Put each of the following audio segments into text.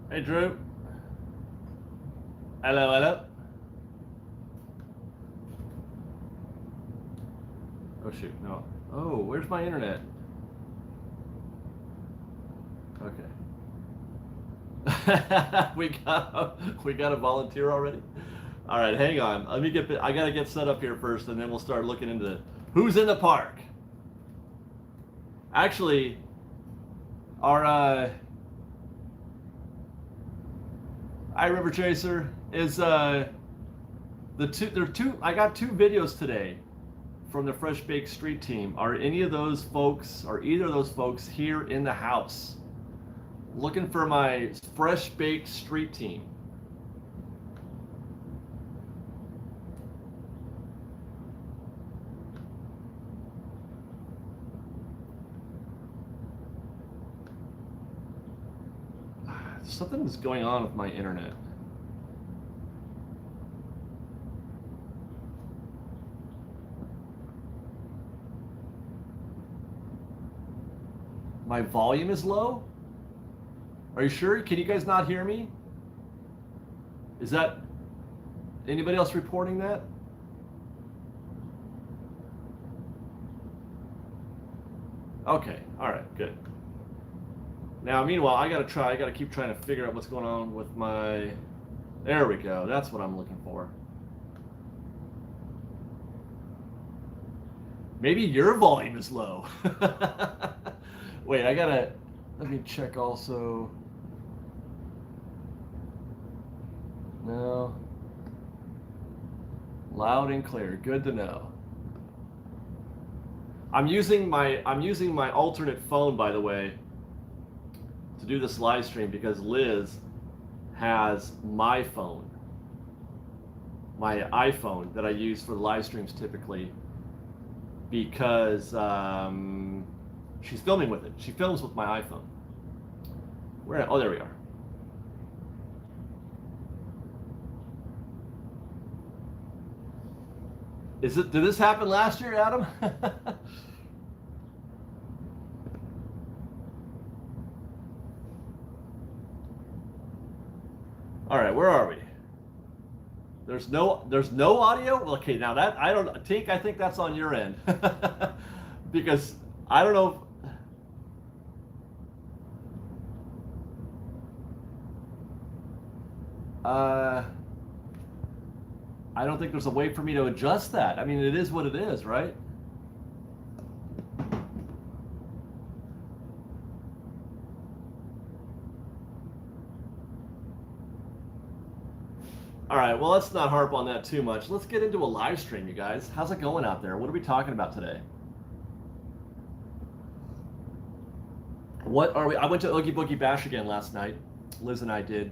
Hey, Drew. Hello, hello. Oh, shoot, no. Oh, where's my internet? Okay. we got a volunteer already? All right, hang on. I got to get set up here first, and then we'll start looking into who's in the park. Actually, our iRiver Chaser is there are two. I got two videos today from the Fresh Baked Street team. Are any of those folks, or either of those folks, here in the house? Looking for my Fresh Baked Street team. Something's going on with my internet. My volume is low? Are you sure? Can you guys not hear me? Is that anybody else reporting that? Okay, all right, good. Now, meanwhile, I gotta keep trying to figure out what's going on with my, there we go, that's what I'm looking for. Maybe your volume is low. Wait, let me check also. No. Loud and clear, good to know. I'm using my alternate phone, by the way, to do this live stream because Liz has my phone, my iPhone that I use for the live streams typically, because she's filming with it. She films with my iPhone. Oh, there we are. Did this happen last year, Adam? All right, where are we? There's no audio? Well, okay, now that Tink, I think that's on your end. Because I don't know I don't think there's a way for me to adjust that. I mean, it is what it is, right? All right, well, let's not harp on that too much. Let's get into a live stream, you guys. How's it going out there? What are we talking about today? What are we? I went to Oogie Boogie Bash again last night. Liz and I did.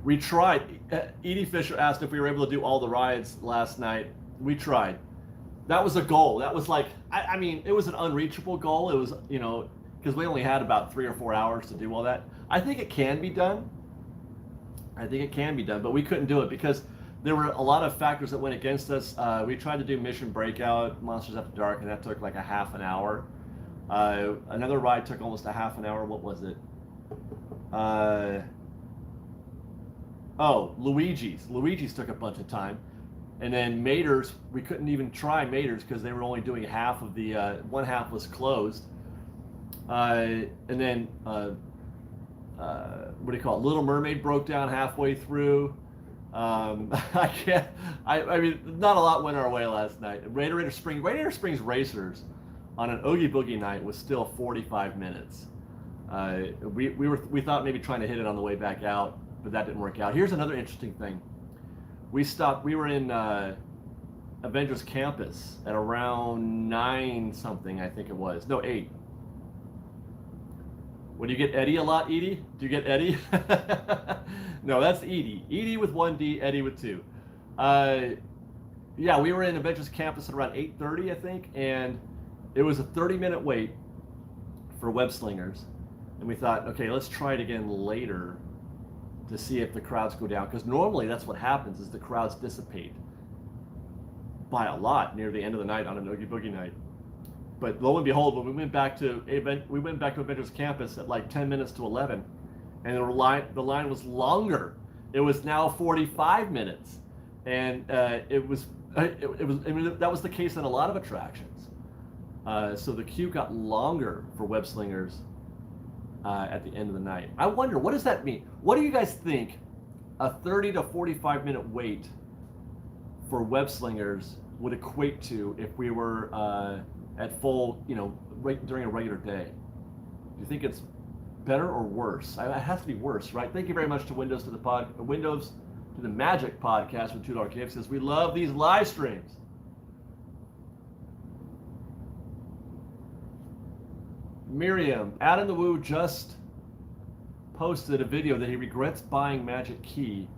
We tried. Edie Fisher asked if we were able to do all the rides last night. We tried. That was a goal. That was like, I mean, it was an unreachable goal. It was, because we only had about 3 or 4 hours to do all that. I think it can be done. But we couldn't do it because there were a lot of factors that went against us. We tried to do Mission Breakout, Monsters After Dark, and that took like a half an hour. Another ride took almost a half an hour. What was it? Luigi's. Luigi's took a bunch of time. And then Mater's, we couldn't even try Mater's because they were only doing half of the, one half was closed. And then, what do you call it? Little Mermaid broke down halfway through. I mean, not a lot went our way last night. Radiator Springs Racers on an Oogie Boogie night was still 45 minutes. We thought maybe trying to hit it on the way back out, but that didn't work out. Here's another interesting thing. We were in Avengers Campus at around 9 something, I think it was. No, 8. When you get Eddie a lot, Edie? Do you get Eddie? No, that's Edie. Edie with 1 D, Eddie with 2. Yeah, we were in Avengers Campus at around 8:30, I think, and it was a 30-minute wait for Web Slingers. And we thought, okay, let's try it again later to see if the crowds go down. Because normally that's what happens, is the crowds dissipate by a lot near the end of the night on an Oogie Boogie night. But lo and behold, when we went back to Adventures Campus at like 10 minutes to 11, and the line was longer. It was now 45 minutes, and it was. I mean, that was the case in a lot of attractions. So the queue got longer for Web Slingers at the end of the night. I wonder, what does that mean? What do you guys think a 30 to 45 minute wait for Web Slingers would equate to if we were at full, during a regular day? Do you think it's better or worse? It has to be worse, right? Thank you very much to Windows to the Magic podcast with $2 gifts, because we love these live streams. Miriam, Adam the Woo just posted a video that he regrets buying Magic Key.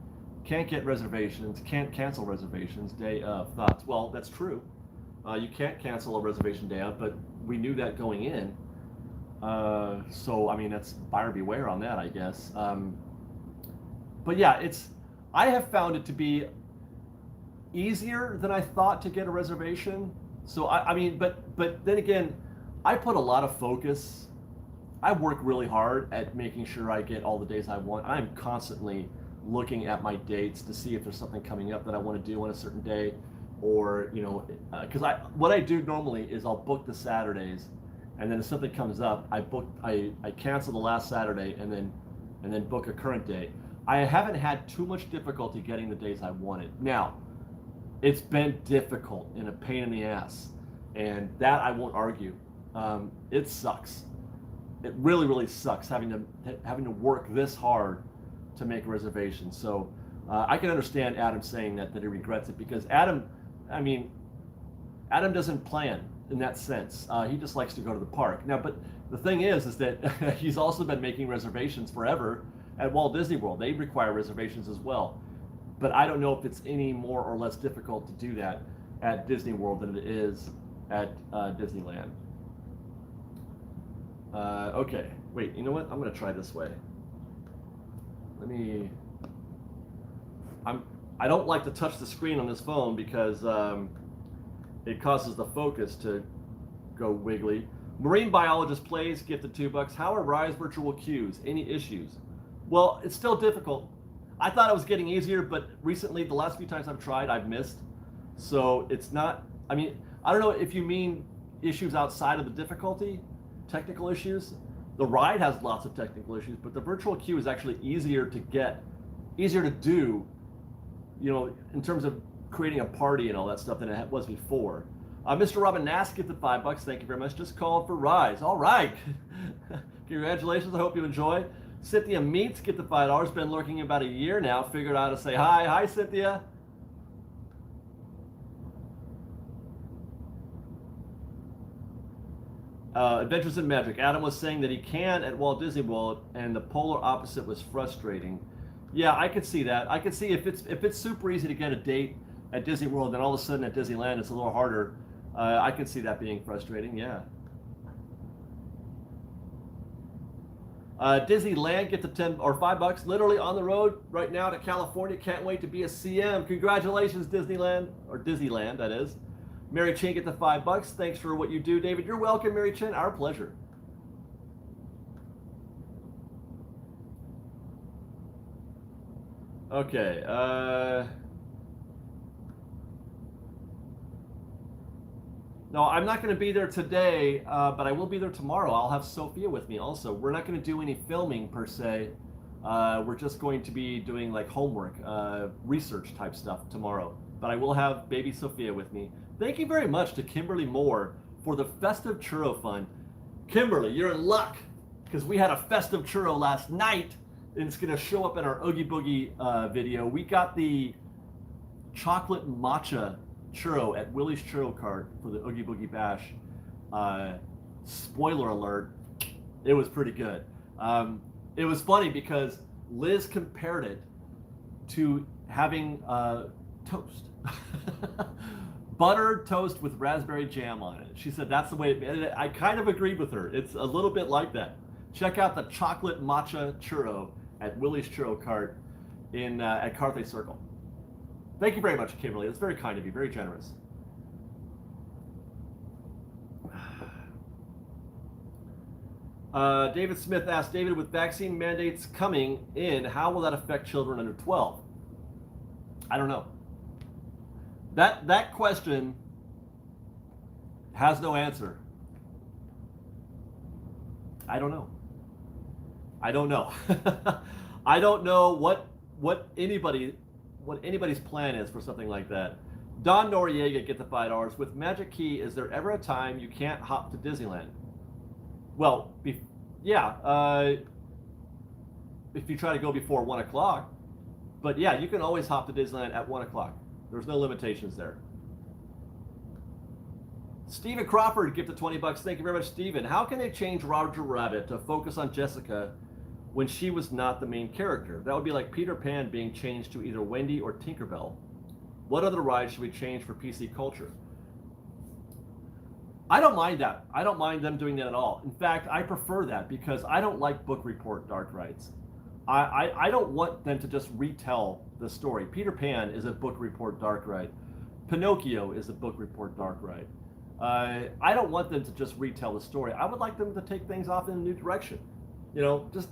Can't get reservations, can't cancel reservations day of. Thoughts? Well, that's true. You can't cancel a reservation day of, but we knew that going in. So, I mean, that's buyer beware on that, I guess. But yeah, I have found it to be easier than I thought to get a reservation. So, I mean, but then again, I put a lot of focus. I work really hard at making sure I get all the days I want. I'm constantly looking at my dates to see if there's something coming up that I want to do on a certain day, or because what I do normally is I'll book the Saturdays, and then if something comes up, I cancel the last Saturday and then book a current day. I haven't had too much difficulty getting the days I wanted. Now, it's been difficult and a pain in the ass, and that I won't argue. It sucks. It really, really sucks having to work this hard to make reservations. So I can understand Adam saying that he regrets it, because Adam doesn't plan in that sense. He just likes to go to the park. Now, but the thing is that he's also been making reservations forever at Walt Disney World. They require reservations as well. But I don't know if it's any more or less difficult to do that at Disney World than it is at Disneyland. Okay, wait, you know what? I'm gonna try this way. I don't like to touch the screen on this phone because it causes the focus to go wiggly. Marine biologist plays, gifted $2. How are Rise virtual queues? Any issues? Well, it's still difficult. I thought it was getting easier, but recently, the last few times I've tried, I've missed. So it's not, I mean, I don't know if you mean issues outside of the difficulty, technical issues. The ride has lots of technical issues, but the virtual queue is actually easier to get, easier to do, in terms of creating a party and all that stuff than it was before. Mr. Robin Nass gifted $5. Thank you very much. Just called for Rise. All right. Congratulations. I hope you enjoy. Cynthia Meats gifted $5. Been lurking about a year now. Figured out how to say hi. Hi, Cynthia. Adventures in Magic. Adam was saying that he can at Walt Disney World, and the polar opposite was frustrating. Yeah, I could see that. I could see if it's super easy to get a date at Disney World, then all of a sudden at Disneyland it's a little harder. I could see that being frustrating. Yeah. Disneyland, get the $10 or $5. Literally on the road right now to California. Can't wait to be a CM. Congratulations, Disneyland, or Disneyland, that is. Mary Chin, get the $5. Thanks for what you do, David. You're welcome, Mary Chin. Our pleasure. Okay. No, I'm not going to be there today, but I will be there tomorrow. I'll have Sophia with me also. We're not going to do any filming per se. We're just going to be doing like homework, research type stuff tomorrow. But I will have baby Sophia with me. Thank you very much to Kimberly Moore for the festive churro fund. Kimberly, you're in luck, because we had a festive churro last night, and it's going to show up in our Oogie Boogie video. We got the chocolate matcha churro at Willie's Churro Cart for the Oogie Boogie Bash. Spoiler alert, it was pretty good. It was funny because Liz compared it to having toast. Buttered toast with raspberry jam on it. She said that's the way it, I kind of agreed with her. It's a little bit like that. Check out the chocolate matcha churro at Willie's Churro Cart at Carthay Circle. Thank you very much, Kimberly. That's very kind of you, very generous. David Smith asked, David, with vaccine mandates coming in, how will that affect children under 12? I don't know. That question has no answer. I don't know. I don't know. I don't know what anybody's plan is for something like that. Don Noriega, get the $5. With Magic Key, is there ever a time you can't hop to Disneyland? Well, yeah, if you try to go before 1 o'clock. But yeah, you can always hop to Disneyland at 1 o'clock. There's no limitations there. Stephen Crawford, gifted $20. Thank you very much, Stephen. How can they change Roger Rabbit to focus on Jessica when she was not the main character? That would be like Peter Pan being changed to either Wendy or Tinkerbell. What other rides should we change for PC culture? I don't mind that. I don't mind them doing that at all. In fact, I prefer that because I don't like book report dark rides. I don't want them to just retell the story. Peter Pan is a book report dark ride. Pinocchio is a book report dark ride. I don't want them to just retell the story. I would like them to take things off in a new direction. You know, just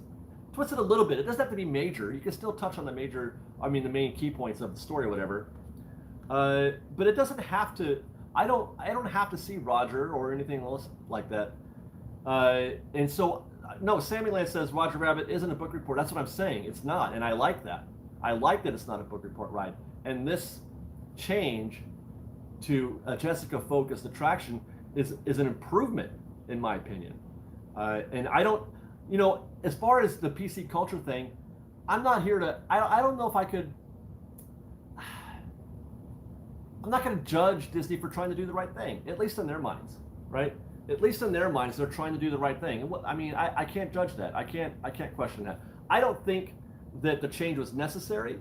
twist it a little bit. It doesn't have to be major. You can still touch on the main key points of the story or whatever. But it doesn't have to. I don't have to see Roger or anything else like that. And so, no, Sammy Land says Roger Rabbit isn't a book report. That's what I'm saying. It's not, and I like that. I like that it's not a book report ride. And this change to a Jessica-focused attraction is an improvement, in my opinion. And I don't, as far as the PC culture thing, I'm not here to. I don't know if I could. I'm not going to judge Disney for trying to do the right thing, at least in their minds, right? At least in their minds, they're trying to do the right thing. I mean, I can't judge that. I can't question that. I don't think that the change was necessary.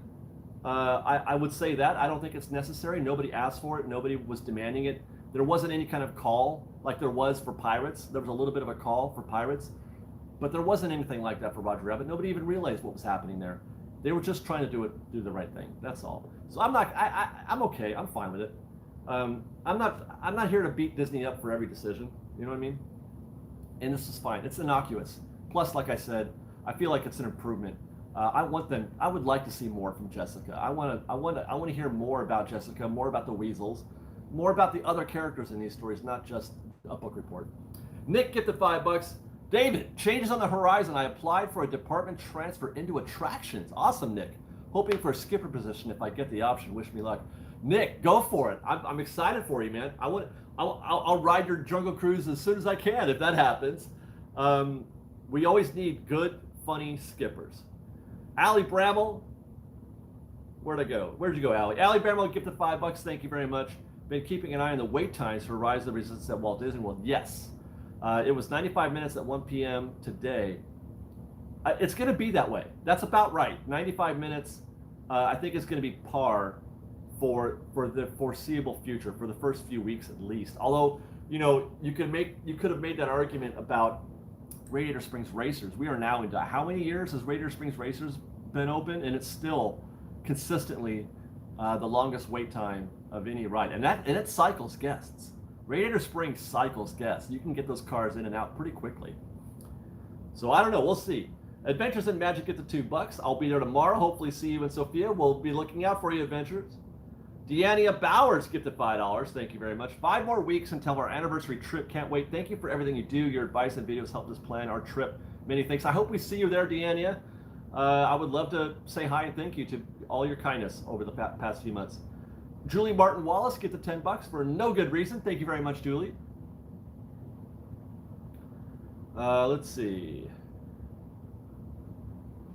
I would say that. I don't think it's necessary. Nobody asked for it. Nobody was demanding it. There wasn't any kind of call like there was for Pirates. There was a little bit of a call for Pirates, but there wasn't anything like that for Roger Rabbit. Nobody even realized what was happening there. They were just trying to do the right thing. That's all. So I'm okay. I'm fine with it. I'm not here to beat Disney up for every decision. You know what I mean? And this is fine. It's innocuous. Plus, like I said, I feel like it's an improvement. I would like to see more from Jessica. I want to hear more about Jessica, more about the Weasels, more about the other characters in these stories, not just a book report. Nick, get the $5. David, changes on the horizon. I applied for a department transfer into attractions. Awesome, Nick. Hoping for a skipper position if I get the option. Wish me luck. Nick, go for it. I'm excited for you, man. I'll ride your Jungle Cruise as soon as I can if that happens. We always need good, funny skippers. Allie Bramble, where'd I go? Where'd you go, Allie? Allie Bramble, gifted $5. Thank you very much. Been keeping an eye on the wait times for Rise of the Resistance at Walt Disney World. Yes. It was 95 minutes at 1 p.m. today. It's going to be that way. That's about right. 95 minutes, I think it's going to be par for the foreseeable future, for the first few weeks at least. Although, you could have made that argument about Radiator Springs Racers. We are now into how many years has Radiator Springs Racers been open? And it's still consistently the longest wait time of any ride. And it cycles guests. Radiator Springs cycles guests. You can get those cars in and out pretty quickly. So I don't know. We'll see. Adventures in Magic get the $2. I'll be there tomorrow. Hopefully see you in Sophia. We'll be looking out for you, Adventures. Deannia Bowers get the $5. Thank you very much. 5 more weeks until our anniversary trip. Can't wait. Thank you for everything you do. Your advice and videos helped us plan our trip. Many thanks. I hope we see you there, Deannia. I would love to say hi and thank you to all your kindness over the past few months. Julie Martin Wallace get the $10 for no good reason. Thank you very much, Julie. Let's see.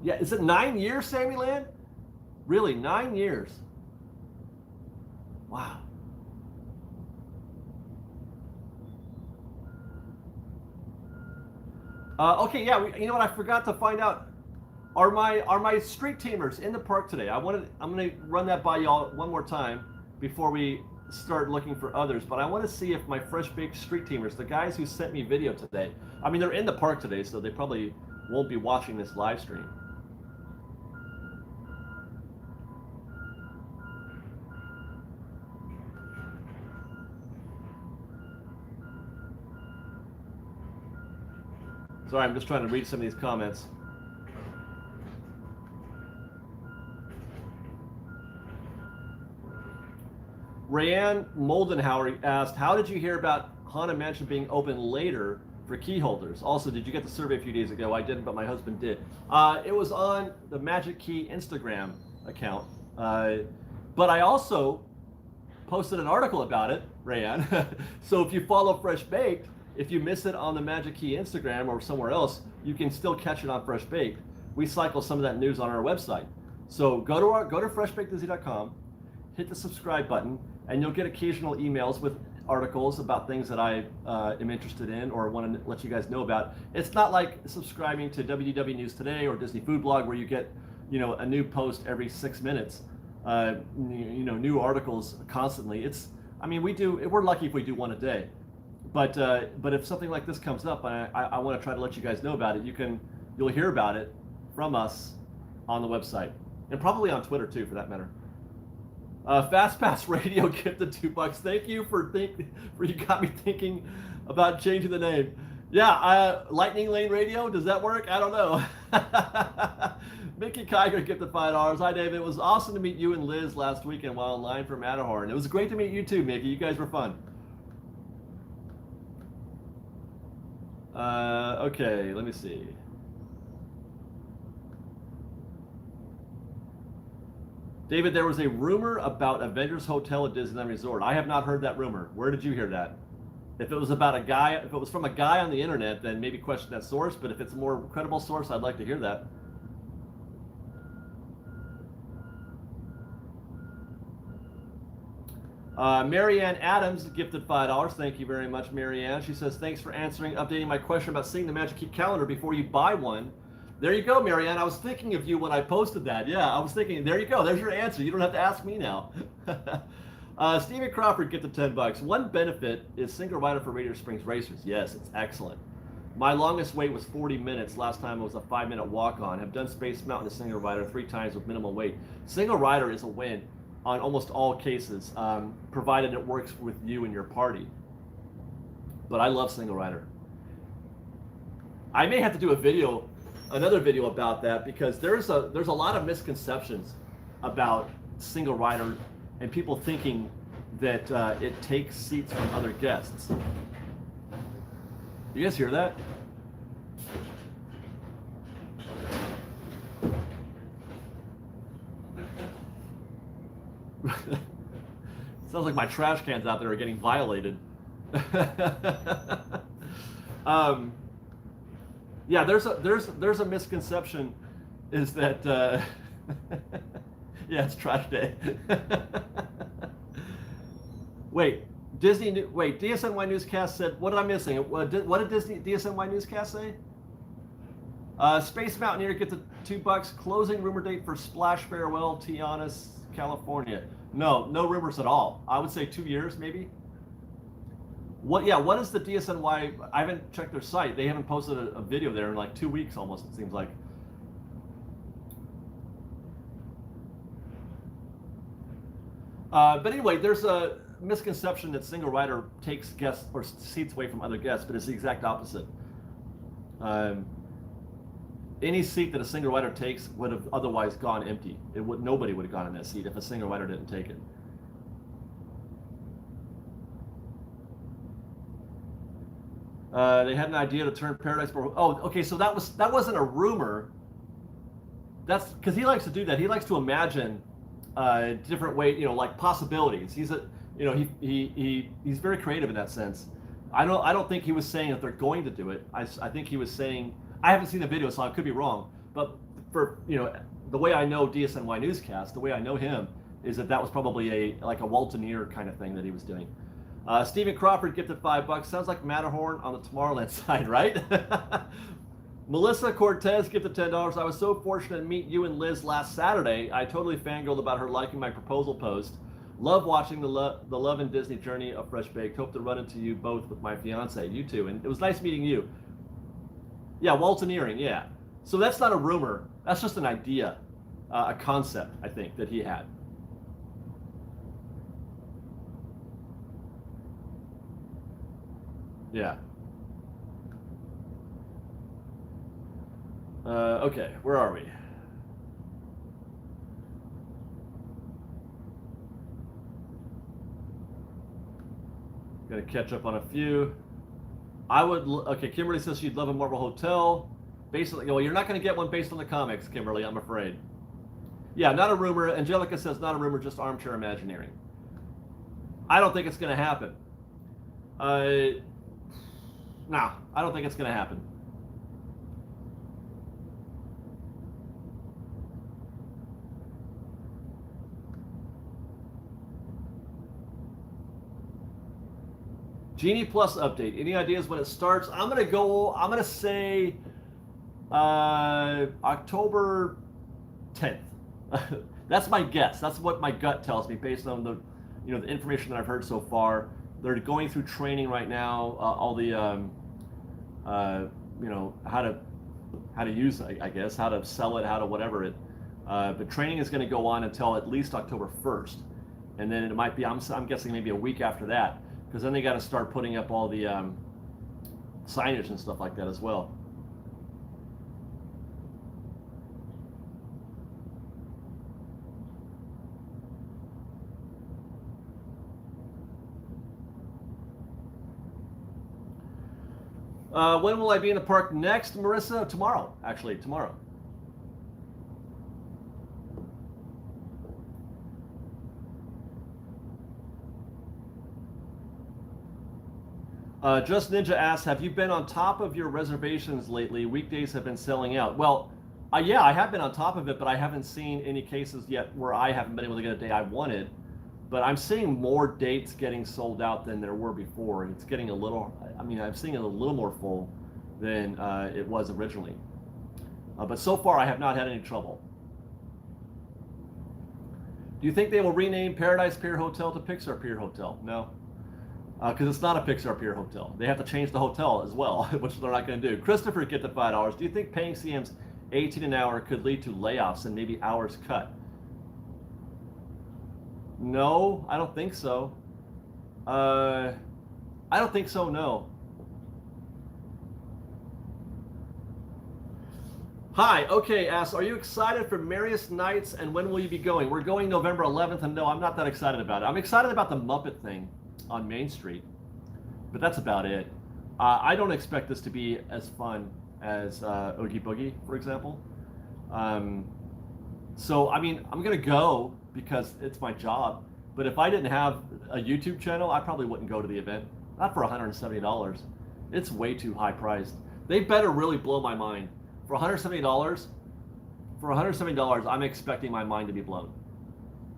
Yeah, is it 9 years, Sammy Land? Really, 9 years. Wow. Okay, yeah. You know what? I forgot to find out. Are my street teamers in the park today? I'm gonna run that by y'all one more time before we start looking for others. But I want to see if my fresh baked street teamers, the guys who sent me video today, I mean they're in the park today, so they probably won't be watching this live stream. So Sorry, I'm just trying to read some of these comments. Rayanne Moldenhauer asked, how did you hear about Haunted Mansion being open later for key holders? Also, did you get the survey a few days ago? I didn't, but my husband did. It was on the Magic Key Instagram account. But I also posted an article about it, Rayanne. So if you follow Fresh Baked, if you miss it on the Magic Key Instagram or somewhere else, you can still catch it on Fresh Baked. We cycle some of that news on our website. So go to freshbakedisney.com, hit the subscribe button, and you'll get occasional emails with articles about things that I am interested in or want to let you guys know about. It's not like subscribing to WDW News Today or Disney Food Blog where you get, a new post every 6 minutes. New articles constantly. We're lucky if we do one a day. But if something like this comes up, I want to try to let you guys know about it. You'll hear about it from us on the website and probably on Twitter too, for that matter. Fast Pass Radio gifted $2. Thank you for you got me thinking about changing the name. Yeah, Lightning Lane Radio, does that work? I don't know. Mickey Kiger gifted $5. Hi, David. It was awesome to meet you and Liz last weekend while in line for Matterhorn. It was great to meet you too, Mickey. You guys were fun. Okay, let me see. David, there was a rumor about Avengers Hotel at Disneyland Resort. I have not heard that rumor. Where did you hear that? If it was from a guy on the internet, then maybe question that source. But if it's a more credible source, I'd like to hear that. Marianne Adams gifted $5. Thank you very much, Marianne. She says, thanks for updating my question about seeing the Magic Key calendar before you buy one. There you go, Marianne. I was thinking of you when I posted that. Yeah, I was thinking, there you go. There's your answer. You don't have to ask me now. Stephen Crawford gifted $10. One benefit is single rider for Radiator Springs racers. Yes, it's excellent. My longest wait was 40 minutes. Last time it was a 5-minute walk-on. Have done Space Mountain to single rider 3 times with minimal wait. Single rider is a win on almost all cases, provided it works with you and your party. But I love single rider. I may have to do another video about that, because there's a lot of misconceptions about single rider and people thinking that it takes seats from other guests. You guys hear that? Sounds like my trash cans out there are getting violated. Yeah, there's a misconception, is that yeah, it's trash day. Wait, DSNY Newscast said, what did I missing? What did DSNY Newscast say? Space Mountaineer gets $2. Closing rumor date for Splash Farewell, Tiana, California. No rumors at all. I would say 2 years, maybe. What is the DSNY? I haven't checked their site. They haven't posted a video there in like 2 weeks almost, it seems like. But anyway, there's a misconception that single rider takes guests or seats away from other guests, but it's the exact opposite. Any seat that a single rider takes would have otherwise gone empty. Nobody would have gone in that seat if a single rider didn't take it. They had an idea to turn Paradise Bar. Oh, okay. So that wasn't a rumor. That's because he likes to do that. He likes to imagine different ways, like possibilities. He's very creative in that sense. I don't think he was saying that they're going to do it. I think he was saying, I haven't seen the video, so I could be wrong. But for the way I know DSNY Newscast, the way I know him, is that was probably like a Waltoneer kind of thing that he was doing. Stephen Crawford gifted $5. Sounds like Matterhorn on the Tomorrowland side, right? Melissa Cortez gifted $10. I was so fortunate to meet you and Liz last Saturday. I totally fangirled about her liking my proposal post. Love watching the Love and Disney journey of Fresh Baked. Hope to run into you both with my fiance. You too. And it was nice meeting you. Yeah, Waltoneering, yeah. So that's not a rumor. That's just an idea, a concept, I think, that he had. Yeah. Okay, where are we? Gonna catch up on a few. Okay, Kimberly says she'd love a Marvel hotel. Basically, well, you're not gonna get one based on the comics, Kimberly, I'm afraid. Yeah, not a rumor. Angelica says not a rumor, just armchair imagineering. I don't think it's gonna happen. Nah, I don't think it's gonna happen. Genie Plus update. Any ideas when it starts? I'm gonna say October 10th. That's my guess. That's what my gut tells me based on the information that I've heard so far. They're going through training right now. All the how to use, I guess, how to sell it, how to whatever it. But training is going to go on until at least October 1st, and then it might be. I'm guessing maybe a week after that, because then they got to start putting up all the signage and stuff like that as well. When will I be in the park next, Marissa? Tomorrow, actually, tomorrow. Just Ninja asks, have you been on top of your reservations lately? Weekdays have been selling out. Well, yeah, I have been on top of it, but I haven't seen any cases yet where I haven't been able to get a day I wanted. But I'm seeing more dates getting sold out than there were before. It's getting a little, I'm seeing it a little more full than it was originally. But so far, I have not had any trouble. Do you think they will rename Paradise Pier Hotel to Pixar Pier Hotel? No. Because it's not a Pixar Pier Hotel. They have to change the hotel as well, which they're not going to do. Christopher, get the $5. Do you think paying CMs $18 an hour could lead to layoffs and maybe hours cut? No, I don't think so. I don't think so, no. Hi, okay, asks, are you excited for Merriest Nights and when will you be going? We're going November 11th, and no, I'm not that excited about it. I'm excited about the Muppet thing on Main Street, but that's about it. I don't expect this to be as fun as Oogie Boogie, for example. So, I'm going to go because it's my job, but if I didn't have a YouTube channel, I probably wouldn't go to the event. Not for $170. It's way too high priced. They better really blow my mind. For $170, I'm expecting my mind to be blown.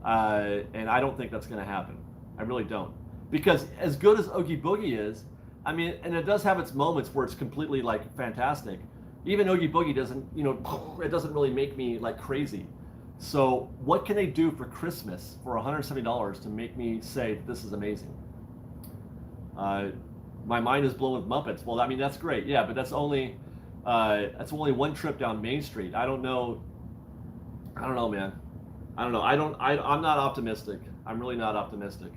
And I don't think that's going to happen. I really don't. Because as good as Oogie Boogie is, and it does have its moments where it's completely fantastic. Even Oogie Boogie doesn't, it doesn't really make me crazy. So what can they do for Christmas for $170 to make me say this is amazing? My mind is blown with Muppets. Well, that's great, yeah, but that's only one trip down Main Street. I don't know, man. I don't know. I'm not optimistic. I'm really not optimistic.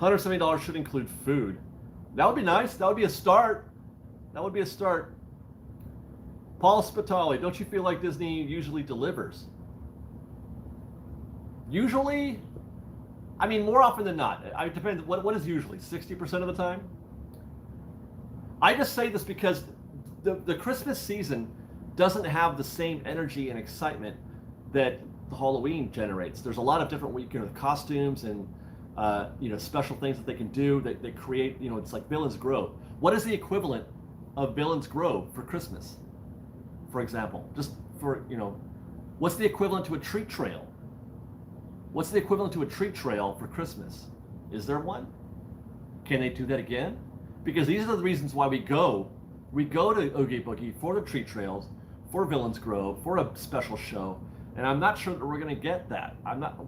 $170 should include food. That would be nice. That would be a start. Paul Spitali, don't you feel like Disney usually delivers? Usually? More often than not. It depends. What is usually? 60% of the time? I just say this because the Christmas season doesn't have the same energy and excitement that the Halloween generates. There's a lot of different costumes and special things that they can do. They create, it's like Villains Grove. What is the equivalent of Villains Grove for Christmas, for example? Just for, what's the equivalent to a treat trail? What's the equivalent to a treat trail for Christmas? Is there one? Can they do that again? Because these are the reasons why we go. We go to Oogie Boogie for the treat trails, for Villains Grove, for a special show. And I'm not sure that we're going to get that.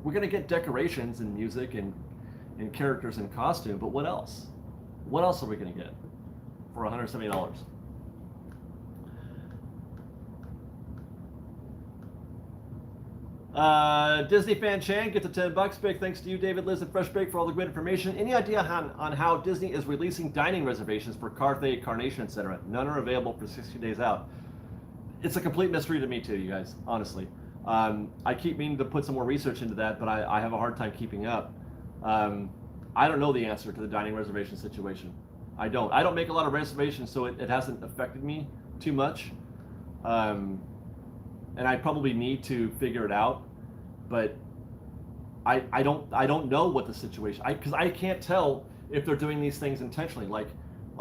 We're going to get decorations and music and characters and costume, but what else? What else are we going to get for $170? Disney fan Chan gets a $10. Big thanks to you, David, Liz, and Fresh Bake for all the great information. Any idea on how Disney is releasing dining reservations for Carthay, Carnation, etc.? None are available for 60 days out. It's a complete mystery to me too, you guys, honestly. I keep meaning to put some more research into that, but I have a hard time keeping up. I don't know the answer to the dining reservation situation. I don't make a lot of reservations, so it hasn't affected me too much. And I probably need to figure it out, but I don't know what the situation, because I can't tell if they're doing these things intentionally, like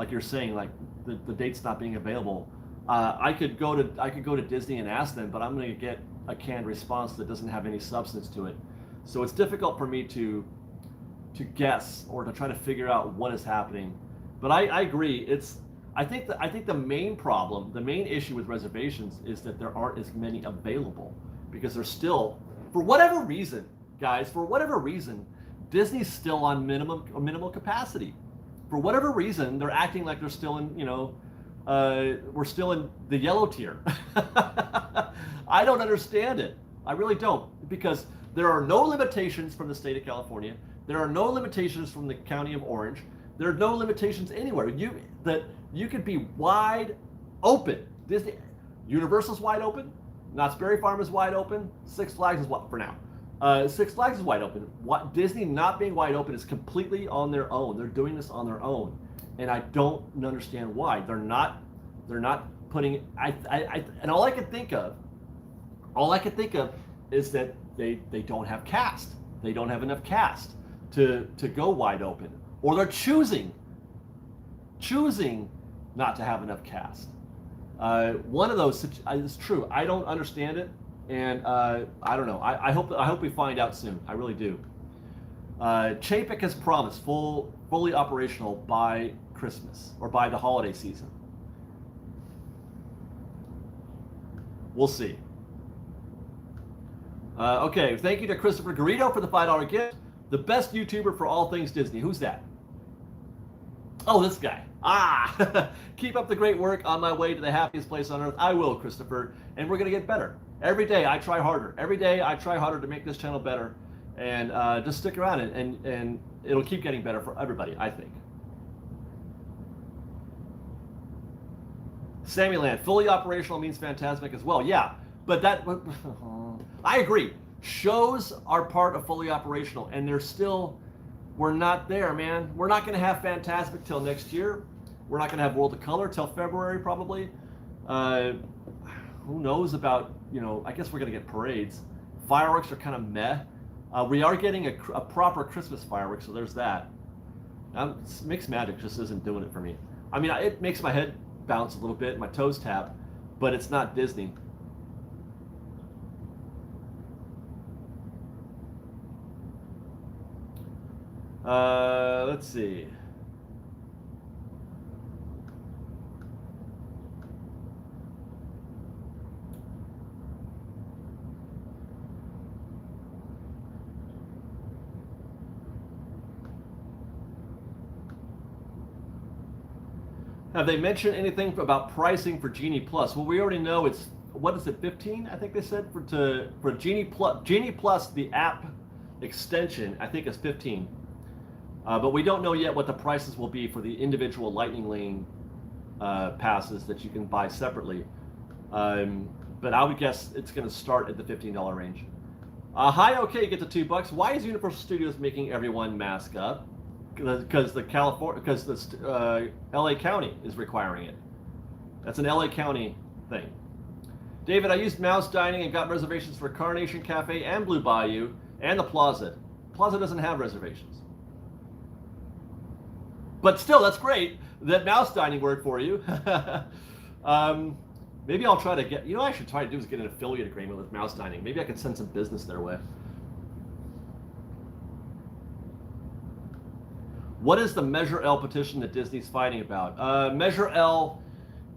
you're saying, like the date's not being available. I could go to Disney and ask them, but I'm going to get a canned response that doesn't have any substance to it. So it's difficult for me to guess or to try to figure out what is happening. But I agree. I think the main problem, the main issue with reservations is that there aren't as many available, because they're still, for whatever reason, guys, Disney's still on minimal capacity. For whatever reason, they're acting like they're still in, we're still in the yellow tier. I don't understand it. I really don't, because there are no limitations from the state of California. There are no limitations from the county of Orange. There are no limitations anywhere. You could be wide open. Universal's wide open. Knott's Berry Farm is wide open. Six Flags is for now. Six Flags is wide open. Disney not being wide open is completely on their own. They're doing this on their own, and I don't understand why. They're not putting. And all I can think of is that they don't have cast. They don't have enough cast to go wide open, or they're choosing not to have enough cast. One of those is true. I don't understand it, and I don't know. I hope we find out soon. I really do. Chapek has promised fully operational by Christmas or by the holiday season. We'll see. Okay, thank you to Christopher Garrido for the $5 gift. The best YouTuber for all things Disney. Who's that? Oh, this guy. Keep up the great work. On my way to the happiest place on earth. I will, Christopher. And we're going to get better. Every day I try harder. Every day I try harder to make this channel better. And just stick around, and it'll keep getting better for everybody, I think. Sammyland, fully operational means Fantasmic as well. Yeah, but I agree. Shows are part of fully operational, and we're not there, man. We're not going to have Fantasmic till next year. We're not going to have World of Color till February, probably. Who knows about, I guess we're going to get parades. Fireworks are kind of meh. We are getting a proper Christmas fireworks, so there's that. Mixed Magic just isn't doing it for me. I mean, it makes my head bounce a little bit, my toes tap, but it's not Disney. Let's see. Have they mentioned anything about pricing for Genie Plus? Well, we already know it's, what is it, 15? I think they said for Genie Plus. Genie Plus, the app extension, I think is 15. But we don't know yet what the prices will be for the individual Lightning Lane passes that you can buy separately. But I would guess it's going to start at the $15 range. Hi, okay, get to $2. Why is Universal Studios making everyone mask up? Because the LA County is requiring it. That's an LA County thing. David, I used Mouse Dining and got reservations for Carnation Cafe and Blue Bayou and the Plaza. Plaza doesn't have reservations. But still, that's great that Mouse Dining worked for you. Maybe I'll try to get, what I should try to do is get an affiliate agreement with Mouse Dining. Maybe I could send some business their way. What is the Measure L petition that Disney's fighting about? Measure L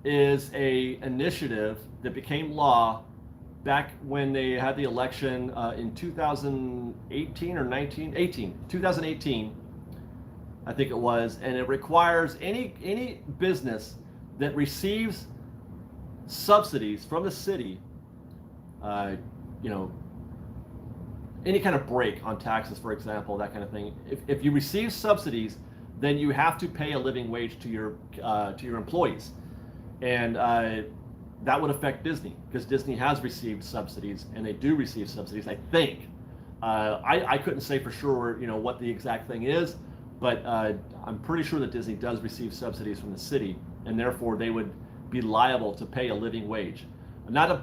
is a initiative that became law back when they had the election in 2018 or 2018, I think it was, and it requires any business that receives subsidies from the city, any kind of break on taxes, for example, that kind of thing. If you receive subsidies, then you have to pay a living wage to your employees, and that would affect Disney, because Disney has received subsidies, and they do receive subsidies, I think. I couldn't say for sure, what the exact thing is, but I'm pretty sure that Disney does receive subsidies from the city, and therefore they would be liable to pay a living wage, not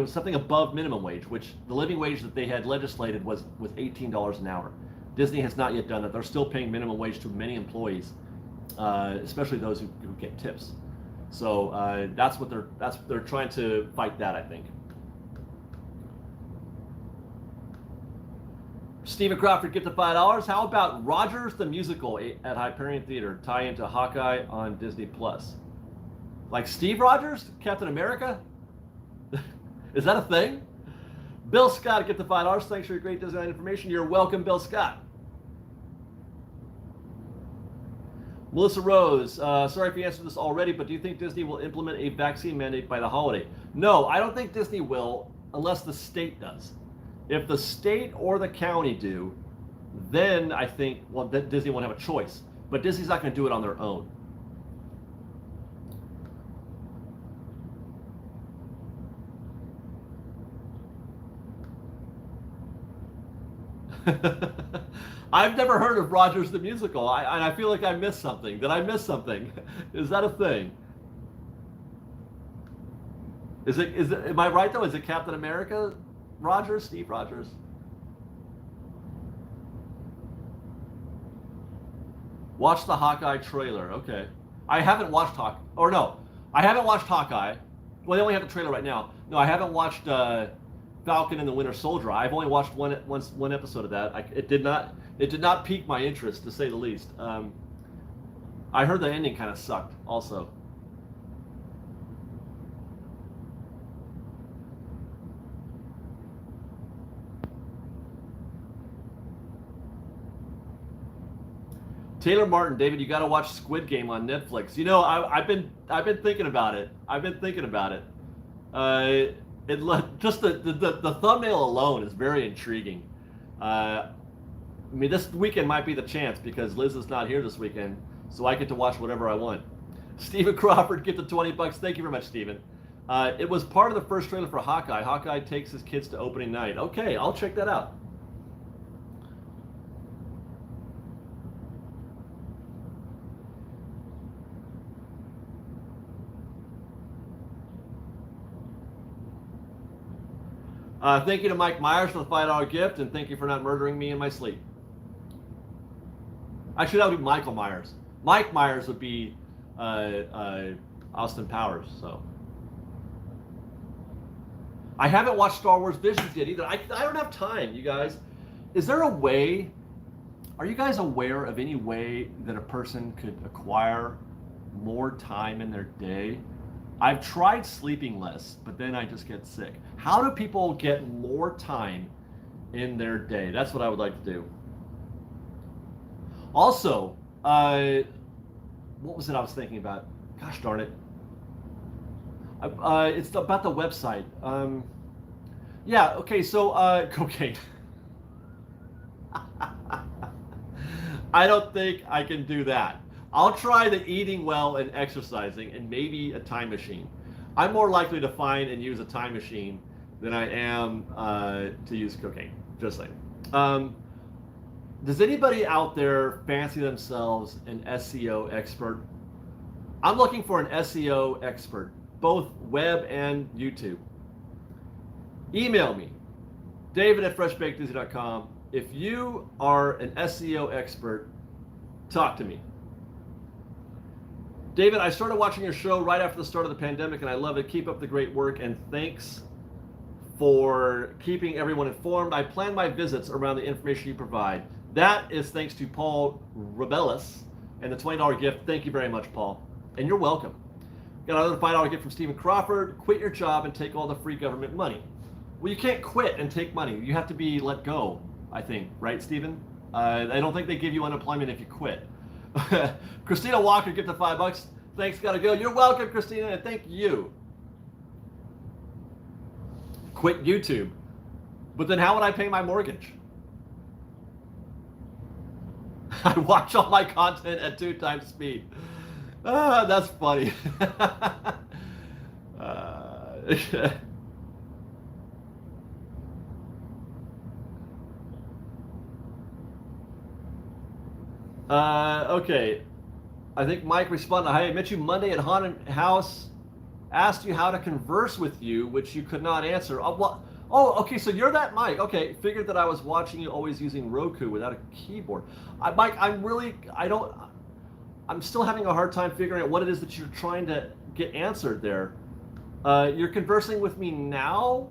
something above minimum wage, which the living wage that they had legislated was $18 an hour. Disney has not yet done that. They're still paying minimum wage to many employees, especially those who get tips. So that's what they're trying to fight that, I think. Stephen Crawford, get the $5. How about Rogers the Musical at Hyperion Theater, tie into Hawkeye on Disney Plus? Like Steve Rogers, Captain America? Is that a thing? Bill Scott, get the $5. Thanks for your great Disneyland information. You're welcome, Bill Scott. Melissa Rose, sorry if you answered this already, but do you think Disney will implement a vaccine mandate by the holiday? No, I don't think Disney will, unless the state does. If the state or the county do, then I think, that Disney won't have a choice. But Disney's not going to do it on their own. I've never heard of Rogers the Musical, and I feel like I missed something. Did I miss something? Is that a thing? Is it? Am I right though? Is it Captain America Rogers, Steve Rogers? Watch the Hawkeye trailer. Okay, I haven't watched I haven't watched Hawkeye. Well, they only have the trailer right now. No, I haven't watched Falcon and the Winter Soldier. I've only watched one episode of that. It did not pique my interest, to say the least. I heard the ending kind of sucked also. Taylor Martin, David, you got to watch Squid Game on Netflix. I've been thinking about it. Just the thumbnail alone is very intriguing. This weekend might be the chance, because Liz is not here this weekend, so I get to watch whatever I want. Stephen Crawford, get the $20. Thank you very much, Stephen. It was part of the first trailer for Hawkeye. Hawkeye takes his kids to opening night. Okay, I'll check that out. Thank you to Mike Myers for the $5 gift, and thank you for not murdering me in my sleep. Actually, that would be Michael Myers. Mike Myers would be Austin Powers. So I haven't watched Star Wars Visions yet either. I don't have time, you guys. Is there a way? Are you guys aware of any way that a person could acquire more time in their day? I've tried sleeping less, but then I just get sick. How do people get more time in their day? That's what I would like to do. Also, what was it I was thinking about? Gosh darn it. It's about the website. Yeah, okay, so cocaine. I don't think I can do that. I'll try the eating well and exercising and maybe a time machine. I'm more likely to find and use a time machine than I am to use cocaine. Just saying. Does anybody out there fancy themselves an SEO expert? I'm looking for an SEO expert, both web and YouTube. Email me, david@freshbakedizzy.com. If you are an SEO expert, talk to me. David, I started watching your show right after the start of the pandemic, and I love it. Keep up the great work, and thanks for keeping everyone informed. I plan my visits around the information you provide. That is thanks to Paul Rebellis and the $20 gift. Thank you very much, Paul. And you're welcome. Got another $5 gift from Stephen Crawford. Quit your job and take all the free government money. Well, you can't quit and take money. You have to be let go, I think. Right, Stephen? I don't think they give you unemployment if you quit. Christina Walker, get the $5. Thanks, gotta go. You're welcome, Christina, and thank you. Quit YouTube. But then how would I pay my mortgage? I watch all my content at 2 times speed. Ah, that's funny. uh, okay. I think Mike responded, I met you Monday at Haunted House, asked you how to converse with you, which you could not answer. Okay, so you're that Mike. Okay, figured that I was watching you always using Roku without a keyboard. Mike, I'm still having a hard time figuring out what it is that you're trying to get answered there. You're conversing with me now.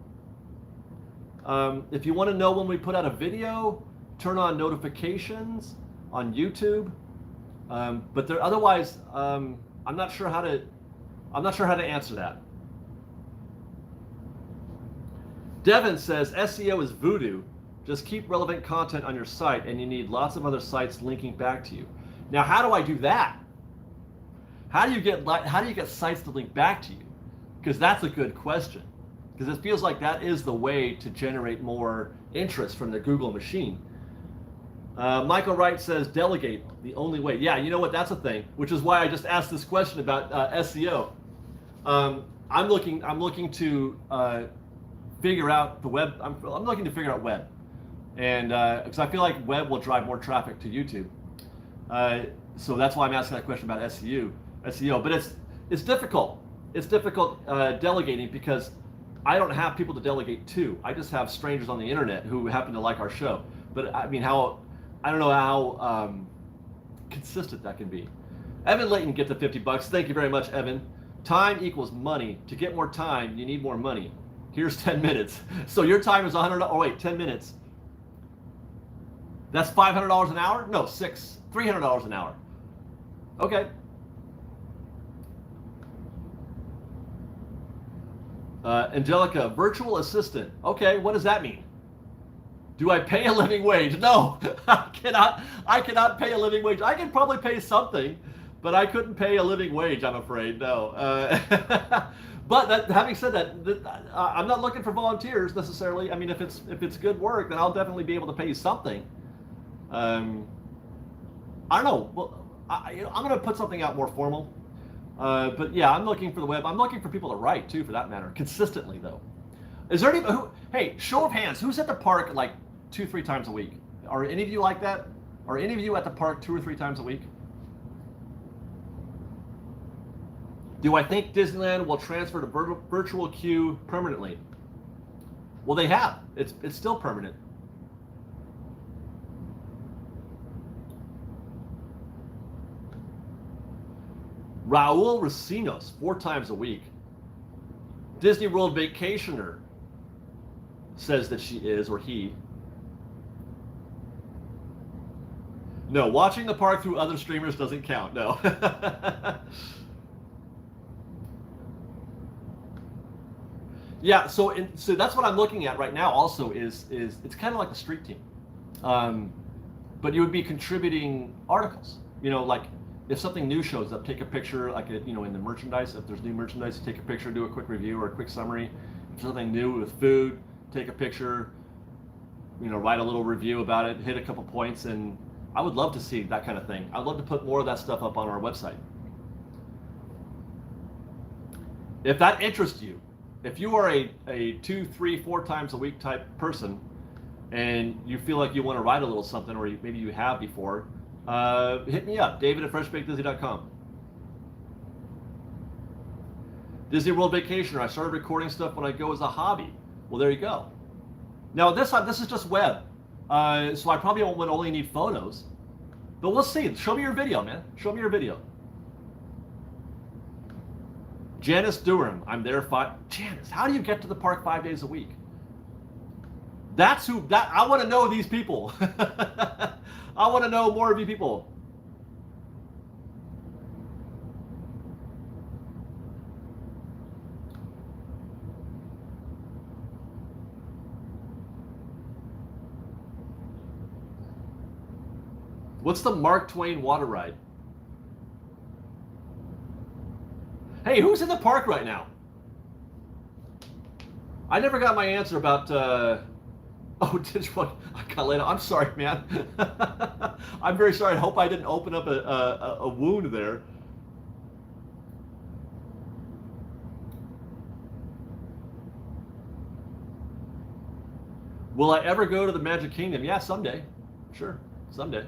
If you want to know when we put out a video, turn on notifications on YouTube. But otherwise, I'm not sure how to answer that. Devin says SEO is voodoo. Just keep relevant content on your site, and you need lots of other sites linking back to you. Now, how do I do that? How do you get sites to link back to you? Because that's a good question. Because it feels like that is the way to generate more interest from the Google machine. Michael Wright says delegate, the only way. Yeah, you know what? That's a thing, which is why I just asked this question about SEO. I'm looking to figure out the web. I'm looking to figure out web, and because I feel like web will drive more traffic to YouTube. So that's why I'm asking that question about SEO. But it's difficult. It's difficult delegating because I don't have people to delegate to. I just have strangers on the internet who happen to like our show. But I mean, I don't know how consistent that can be. Evan Layton get the $50. Thank you very much, Evan. Time equals money. To get more time, you need more money. Here's 10 minutes. So your time is $100. Oh wait, 10 minutes. That's $500 an hour? No, $300 an hour. Okay. Angelica, virtual assistant. Okay, what does that mean? Do I pay a living wage? No, I cannot pay a living wage. I can probably pay something, but I couldn't pay a living wage, I'm afraid, no. But having said that, I'm not looking for volunteers necessarily. I mean, if it's good work, then I'll definitely be able to pay you something. I don't know. Well, I'm going to put something out more formal. But yeah, I'm looking for the web. I'm looking for people to write too, for that matter, consistently though. Is there any? Hey, show of hands. Who's at the park like 2-3 times a week? Are any of you like that? Are any of you at the park 2 or 3 times a week? Do I think Disneyland will transfer to virtual queue permanently? Well, they have. It's still permanent. Raul Racinos, 4 times a week. Disney World Vacationer says that she is, or he. No, watching the park through other streamers doesn't count, no. Yeah, so that's what I'm looking at right now also is it's kind of like the street team. But you would be contributing articles, you know, like if something new shows up, take a picture, like in the merchandise, if there's new merchandise, take a picture, do a quick review or a quick summary. If there's something new with food, take a picture, write a little review about it, hit a couple points, and I would love to see that kind of thing. I'd love to put more of that stuff up on our website. If that interests you, if you are a 2, 3, 4 times a week type person, and you feel like you want to write a little something, or maybe you have before, hit me up, David@freshbakedisney.com. Disney World Vacationer. I started recording stuff when I go as a hobby. Well, there you go. Now this is just web, so I probably would only need photos, but we'll see. Show me your video, man. Show me your video. Janice Durham, I'm there Janice, how do you get to the park 5 days a week? I want to know these people. I want to know more of you people. What's the Mark Twain water ride? Hey, who's in the park right now? I never got my answer about Oh, did you? I got laid off. I'm sorry, man. I'm very sorry. I hope I didn't open up a wound there. Will I ever go to the Magic Kingdom? Yeah, someday. Sure, someday.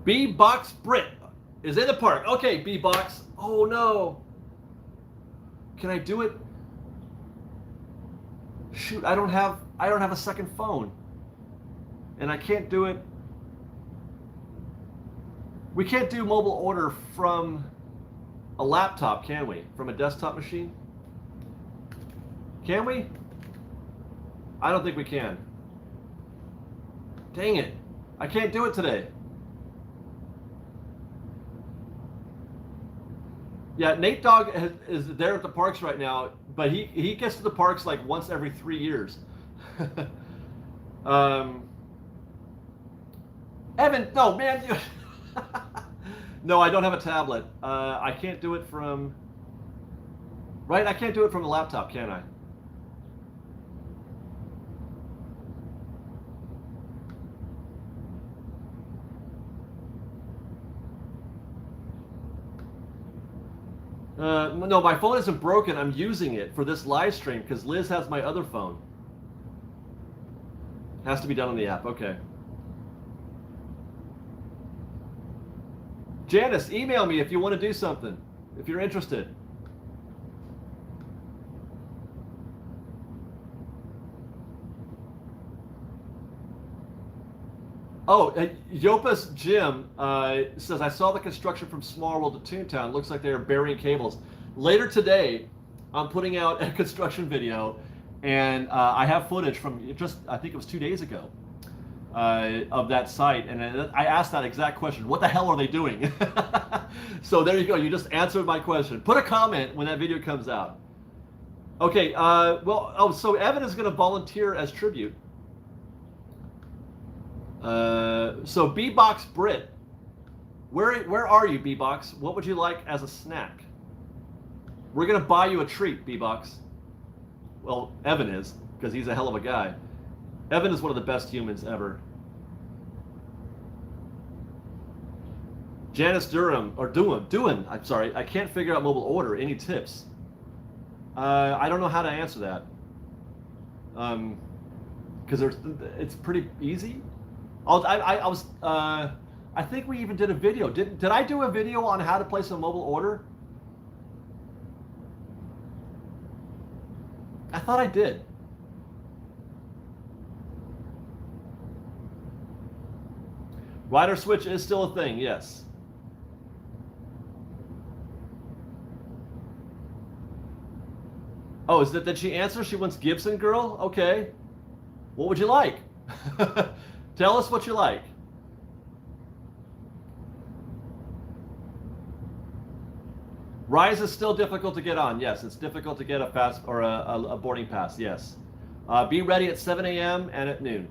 B-Box Brit is in the park. Okay, B-Box. Oh no. Can I do it? Shoot, I don't have a second phone. And I can't do it. We can't do mobile order from a laptop, can we? From a desktop machine? Can we? I don't think we can. Dang it. I can't do it today. Yeah, Nate Dogg is there at the parks right now, but he gets to the parks like once every 3 years. Evan, no, man. No, I don't have a tablet. I can't do it from... Right, I can't do it from a laptop, can I? No, my phone isn't broken. I'm using it for this live stream because Liz has my other phone. Has to be done on the app. Okay. Janice, email me if you want to do something, if you're interested. Oh, Yopa's Jim says, I saw the construction from Small World to Toontown. Looks like they are burying cables. Later today, I'm putting out a construction video, and I have footage from just, I think it was 2 days ago, of that site. And I asked that exact question. What the hell are they doing? So there you go. You just answered my question. Put a comment when that video comes out. Okay, so Evan is going to volunteer as tribute. So B-Box Brit, where are you, B-Box? What would you like as a snack? We're gonna buy you a treat, B-Box. Well, Evan is, because he's a hell of a guy. Evan is one of the best humans ever. Janice Durham, or Doohan, I'm sorry, I can't figure out mobile order. Any tips? I don't know how to answer that. Because it's pretty easy. I think we even did a video. Did I do a video on how to place a mobile order? I thought I did. Rider switch is still a thing, yes. Oh, is that, did she answer? She wants Gibson Girl? Okay. What would you like? Tell us what you like. Rise is still difficult to get on. Yes, it's difficult to get a fast or a boarding pass. Yes. Be ready at 7 a.m. and at noon.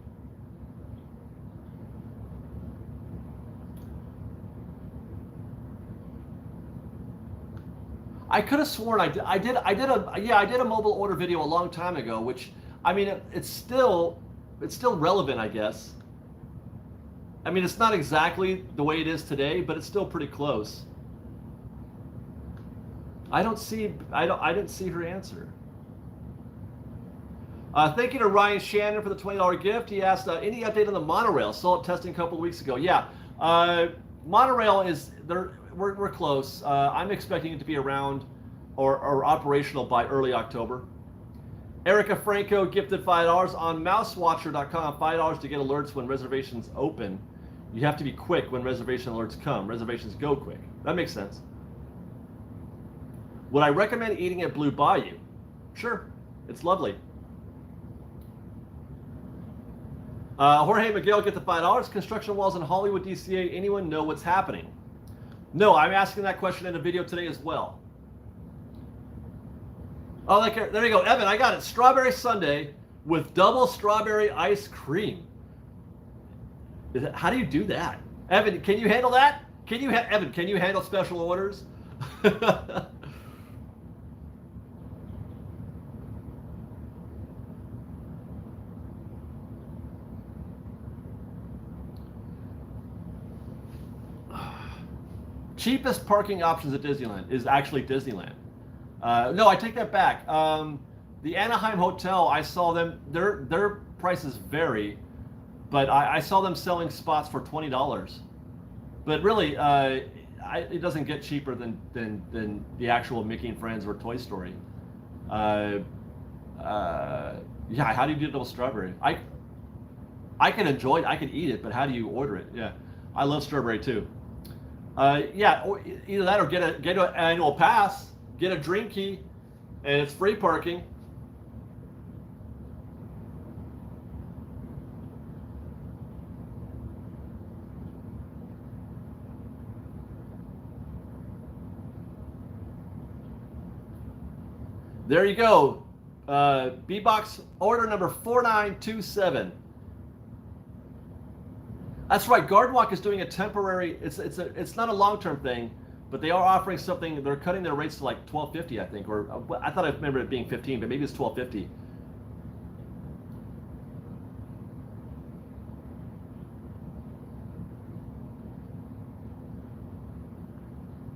I could have sworn I did a mobile order video a long time ago, which I mean it's still relevant, I guess. I mean, it's not exactly the way it is today, but it's still pretty close. I didn't see her answer. Thank you to Ryan Shannon for the $20 gift. He asked, any update on the monorail? Saw it testing a couple of weeks ago. Yeah, monorail is there. We're close. I'm expecting it to be around or operational by early October. Erica Franco gifted $5 on mousewatcher.com. $5 to get alerts when reservations open. You have to be quick when reservation alerts come. Reservations go quick. That makes sense. Would I recommend eating at Blue Bayou? Sure. It's lovely. Jorge Miguel get the $5. Construction walls in Hollywood, DCA. Anyone know what's happening? No, I'm asking that question in a video today as well. Oh, there you go. Evan, I got it. Strawberry sundae with double strawberry ice cream. How do you do that? Evan, can you handle that? Evan, can you handle special orders? cheapest parking options at Disneyland is actually Disneyland. No, I take that back. The Anaheim Hotel, I saw them. Their prices vary, but I saw them selling spots for $20. But really, it doesn't get cheaper than the actual Mickey and Friends or Toy Story. Yeah, how do you do double strawberry? I can enjoy it, I can eat it, but how do you order it? Yeah, I love strawberry too. Yeah, or either that or get an annual pass, get a dream key, and it's free parking. There you go. B-Box order number 4927. That's right. Guardwalk is doing a temporary. It's not a long-term thing, but they are offering something. They're cutting their rates to like $12.50, I think, or I thought I remember it being 15, but maybe it's $12.50.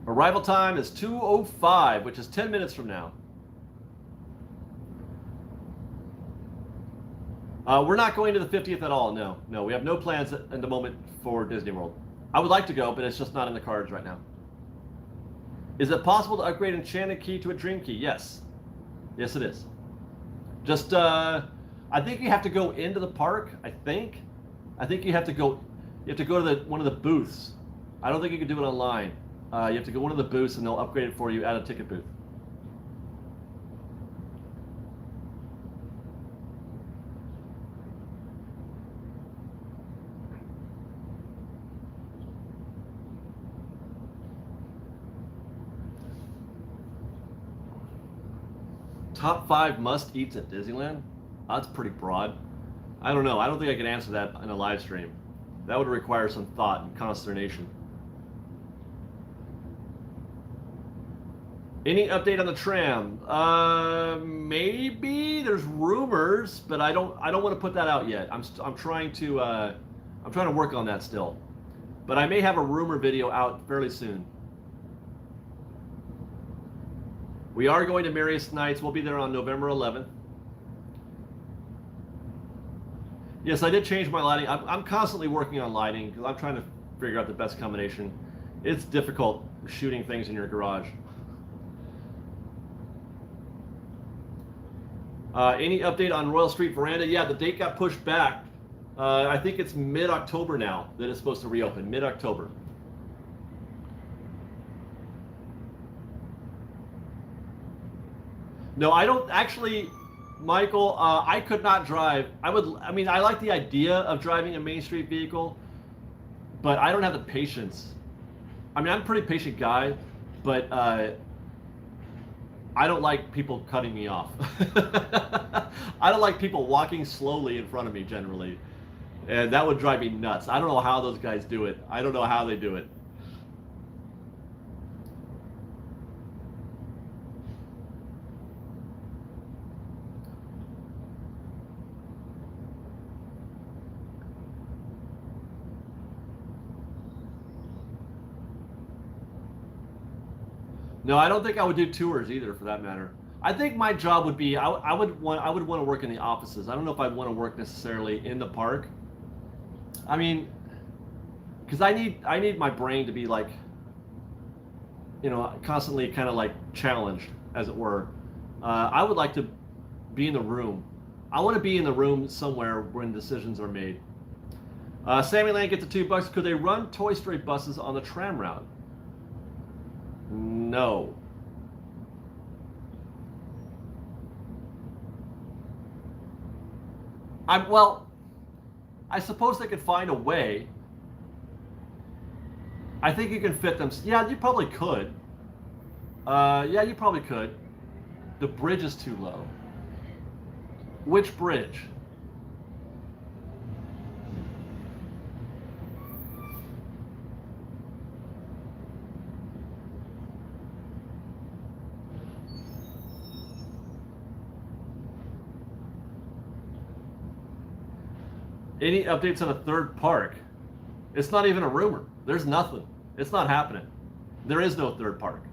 Arrival time is 2:05, which is 10 minutes from now. We're not going to the 50th at all. No, we have no plans at the moment for Disney World. I would like to go, but it's just not in the cards right now. Is it possible to upgrade Enchanted Key to a Dream Key? Yes. Yes, it is. Just, I think you have to go into the park, I think you have to go to one of the booths. I don't think you can do it online. You have to go to one of the booths and they'll upgrade it for you at a ticket booth. Top 5 must-eats at Disneyland? That's pretty broad. I don't know. I don't think I could answer that in a live stream. That would require some thought and consternation. Any update on the tram? Maybe there's rumors, but I don't want to put that out yet. I'm trying to work on that still. But I may have a rumor video out fairly soon. We are going to Merriest Nights. We'll be there on November 11th. Yes, I did change my lighting. I'm constantly working on lighting because I'm trying to figure out the best combination. It's difficult shooting things in your garage. Any update on Royal Street Veranda? Yeah, the date got pushed back. I think it's mid-October now that it's supposed to reopen, mid-October. No, I don't actually, Michael, I could not drive. I like the idea of driving a Main Street vehicle, but I don't have the patience. I mean, I'm a pretty patient guy, but I don't like people cutting me off. I don't like people walking slowly in front of me generally. And that would drive me nuts. I don't know how those guys do it. I don't know how they do it. No, I don't think I would do tours either, for that matter. I think my job would be I would want to work in the offices. I don't know if I'd want to work necessarily in the park. I mean, because I need my brain to be like, you know, constantly kind of like challenged, as it were. I would like to be in the room. I want to be in the room somewhere when decisions are made. Sammy Land gets the $2. Could they run Toy Story buses on the tram route? No. I suppose they could find a way. I think you can fit them. Yeah, you probably could. Yeah, you probably could. The bridge is too low. Which bridge? Any updates on a third park? It's not even a rumor. There's nothing. It's not happening. There is no third park.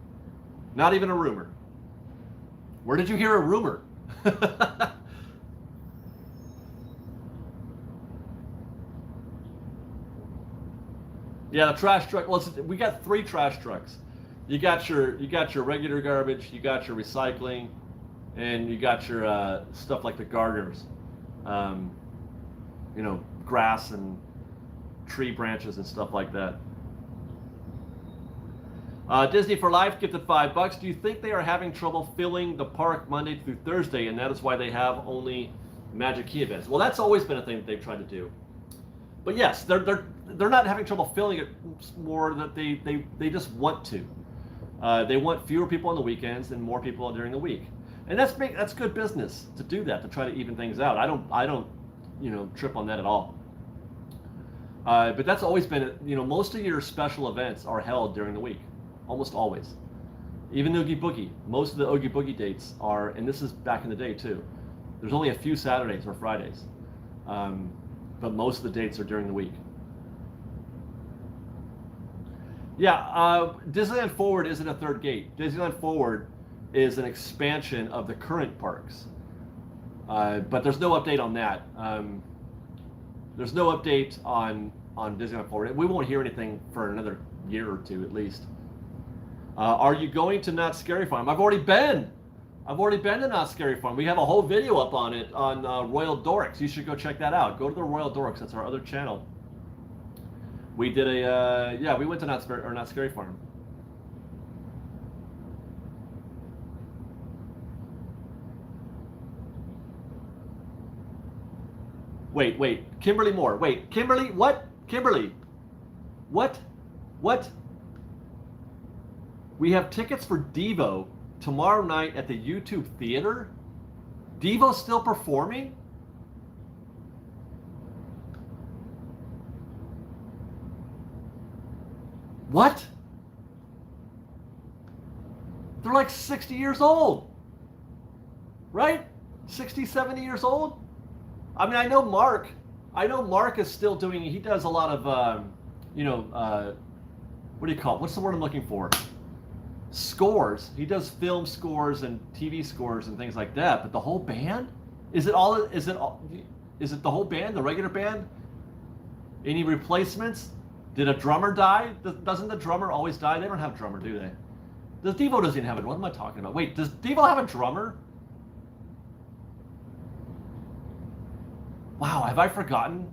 Not even a rumor. Where did you hear a rumor? Yeah, the trash truck. Well, we got 3 trash trucks. You got your regular garbage, you got your recycling, and you got your stuff like the gardeners. You know, grass and tree branches and stuff like that. Disney for Life gifted $5. Do you think they are having trouble filling the park Monday through Thursday, and that is why they have only Magic Key events? Well, that's always been a thing that they've tried to do. But yes, they're not having trouble filling it. More that they just want to. They want fewer people on the weekends and more people during the week, and that's good business to do that, to try to even things out. I don't trip on that at all. But that's always been, most of your special events are held during the week, almost always. Even Oogie Boogie, most of the Oogie Boogie dates are, and this is back in the day too. There's only a few Saturdays or Fridays, but most of the dates are during the week. Yeah, Disneyland Forward isn't a third gate. Disneyland Forward is an expansion of the current parks, but there's no update on that. There's no update on Disneyland Forward. We won't hear anything for another year or two at least. Are you going to Not Scary Farm? I've already been to Not Scary Farm. We have a whole video up on it on Royal Dorks. You should go check that out. Go to the Royal Dorks. That's our other channel. We did we went to Not Scary Farm. Wait. Kimberly Moore. Wait, Kimberly, what? Kimberly. What? We have tickets for Devo tomorrow night at the YouTube Theater? Devo's still performing? What? They're like 60 years old. Right? 60, 70 years old? I mean, I know Mark is still doing, he does a lot of, what do you call it? What's the word I'm looking for? Scores. He does film scores and TV scores and things like that. But the whole band? Is it the whole band, the regular band? Any replacements? Did a drummer die? Doesn't the drummer always die? They don't have a drummer, do they? Devo doesn't even have it. What am I talking about? Wait, does Devo have a drummer? Wow, have I forgotten?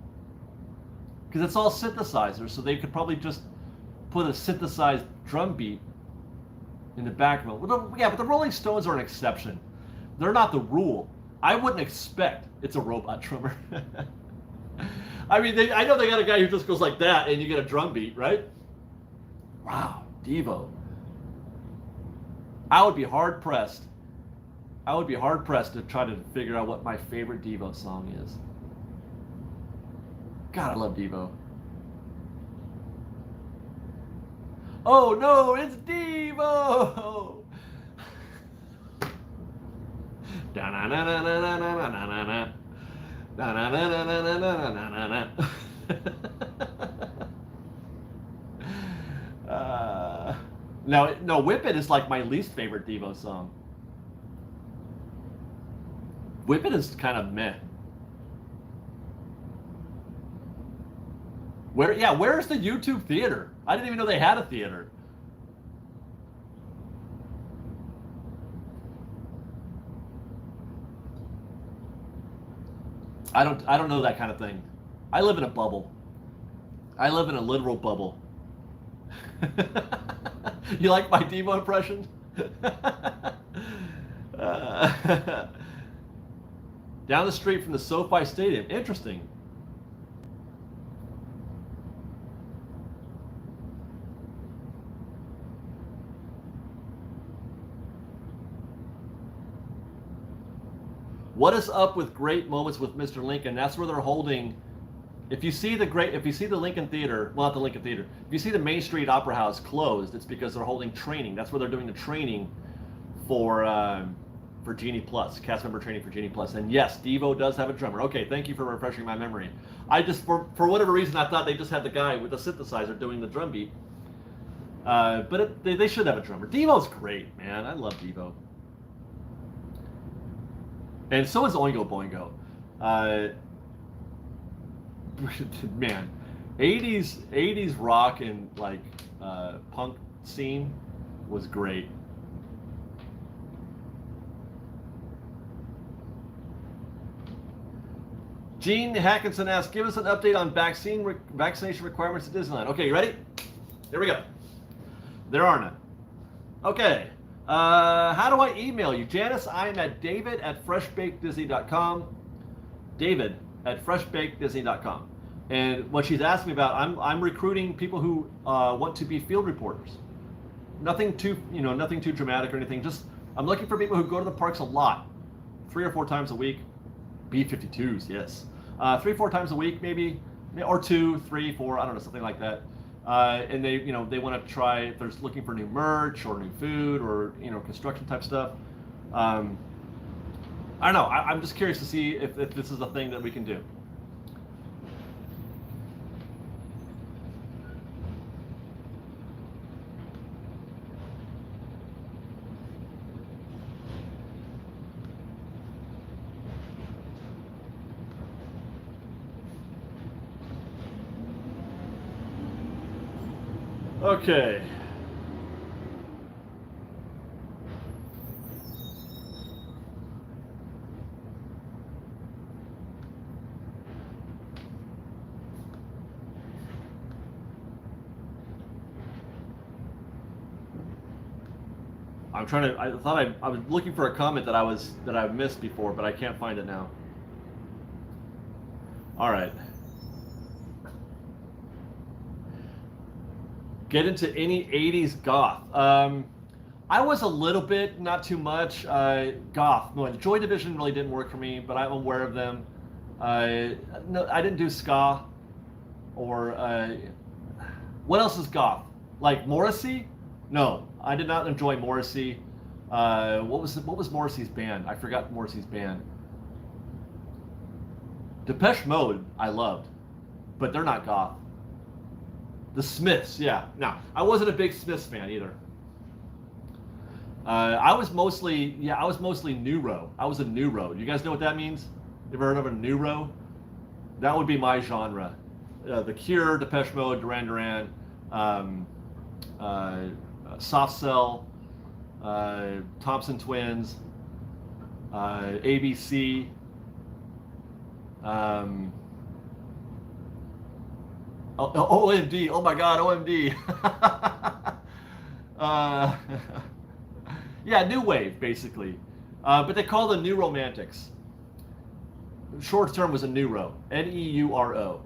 Because it's all synthesizers, so they could probably just put a synthesized drum beat in the background. Yeah, but the Rolling Stones are an exception. They're not the rule. I wouldn't expect it's a robot drummer. I mean, I know they got a guy who just goes like that, and you get a drum beat, right? Wow, Devo. I would be hard pressed to try to figure out what my favorite Devo song is. God, I love Devo. Oh no, it's Devo! No, Whip It is like my least favorite Devo song. Whip It is kind of meh. Where's the YouTube Theater? I didn't even know they had a theater. I don't know that kind of thing. I live in a bubble. I live in a literal bubble. You like my Devo impression? Down the street from the SoFi Stadium. Interesting. What is up with Great Moments with Mr. Lincoln? That's where they're holding. If you see the Lincoln Theater, well, not the Lincoln Theater. If you see the Main Street Opera House closed, it's because they're holding training. That's where they're doing the training for Genie Plus, cast member training for Genie Plus. And yes, Devo does have a drummer. Okay, thank you for refreshing my memory. I just, for whatever reason, I thought they just had the guy with the synthesizer doing the drum beat. But they should have a drummer. Devo's great, man. I love Devo. And so is Oingo Boingo. Man, 80s rock and like punk scene was great. Gene Hackinson asks, give us an update on vaccination requirements at Disneyland. Okay, you ready? Here we go. There are none. Okay. How do I email you? Janice, I am at david@freshbakedisney.com. David@freshbakedisney.com. And what she's asked me about, I'm recruiting people who want to be field reporters. Nothing too dramatic or anything. Just I'm looking for people who go to the parks a lot, 3 or 4 times a week. B-52s, yes. 3 or 4 times a week, maybe, or 2, 3, 4, I don't know, something like that. And they want to try if they're looking for new merch or new food or construction type stuff. I don't know. I'm just curious to see if this is a thing that we can do. Okay. I'm trying to. I thought I was looking for a comment that I missed before, but I can't find it now. All right. Get into any 80s goth. I was a little bit, not too much. Goth. No, the Joy Division really didn't work for me, but I'm aware of them. No, I didn't do ska or what else is goth? Like Morrissey? No, I did not enjoy Morrissey. What was Morrissey's band? I forgot Morrissey's band. Depeche Mode, I loved, but they're not goth. The Smiths, yeah. No, I wasn't a big Smiths fan either. I was mostly neuro. I was a neuro. Do you guys know what that means? You ever heard of a neuro? That would be my genre. The Cure, Depeche Mode, Duran Duran, Soft Cell, Thompson Twins, ABC. OMD, oh my God, OMD. Yeah, new wave, basically. But they call them new romantics. Short term was a neuro, Neuro.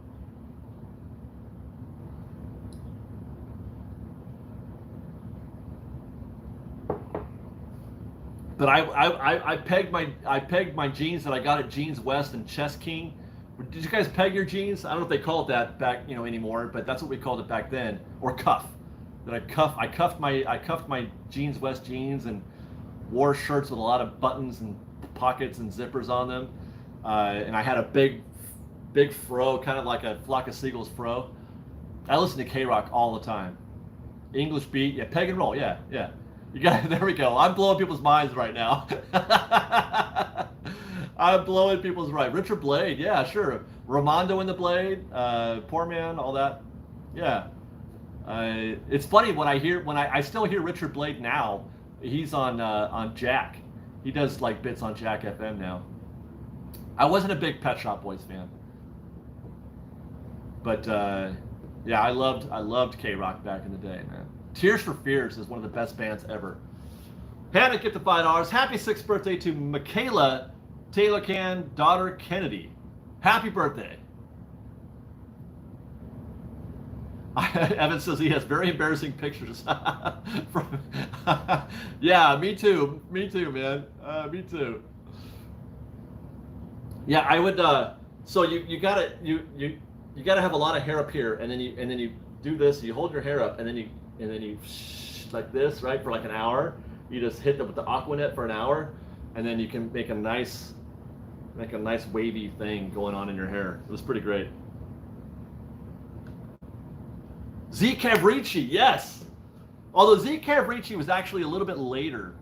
But I pegged my jeans that I got at Jeans West and Chess King. Did you guys peg your jeans? I don't know if they call it that back, anymore, but that's what we called it back then. Or cuff. That I cuffed my Jeans West jeans and wore shirts with a lot of buttons and pockets and zippers on them. And I had a big fro, kind of like a flock of seagulls fro. I listened to K-Rock all the time. English beat, yeah, peg and roll, yeah. You got there we go. I'm blowing people's minds right now. I'm blowing people's right. Richard Blade, yeah, sure. Ramondo in the Blade, Poor Man, all that. Yeah. It's funny when I still hear Richard Blade now. He's on Jack. He does like bits on Jack FM now. I wasn't a big Pet Shop Boys fan, but yeah, I loved K-Rock back in the day, man. Tears for Fears is one of the best bands ever. Panic, get the $5. Happy 6th birthday to Michaela Taylor Can, daughter Kennedy. Happy birthday. Evan says he has very embarrassing pictures. Yeah, me too, man. Me too. Yeah, I would. So you gotta have a lot of hair up here, and then you do this. You hold your hair up, and then you like this, right, for like an hour. You just hit them with the Aquanet for an hour, and then you can make a nice wavy thing going on in your hair. It was pretty great. Z Cavricci, yes. Although Z Cavarici was actually a little bit later.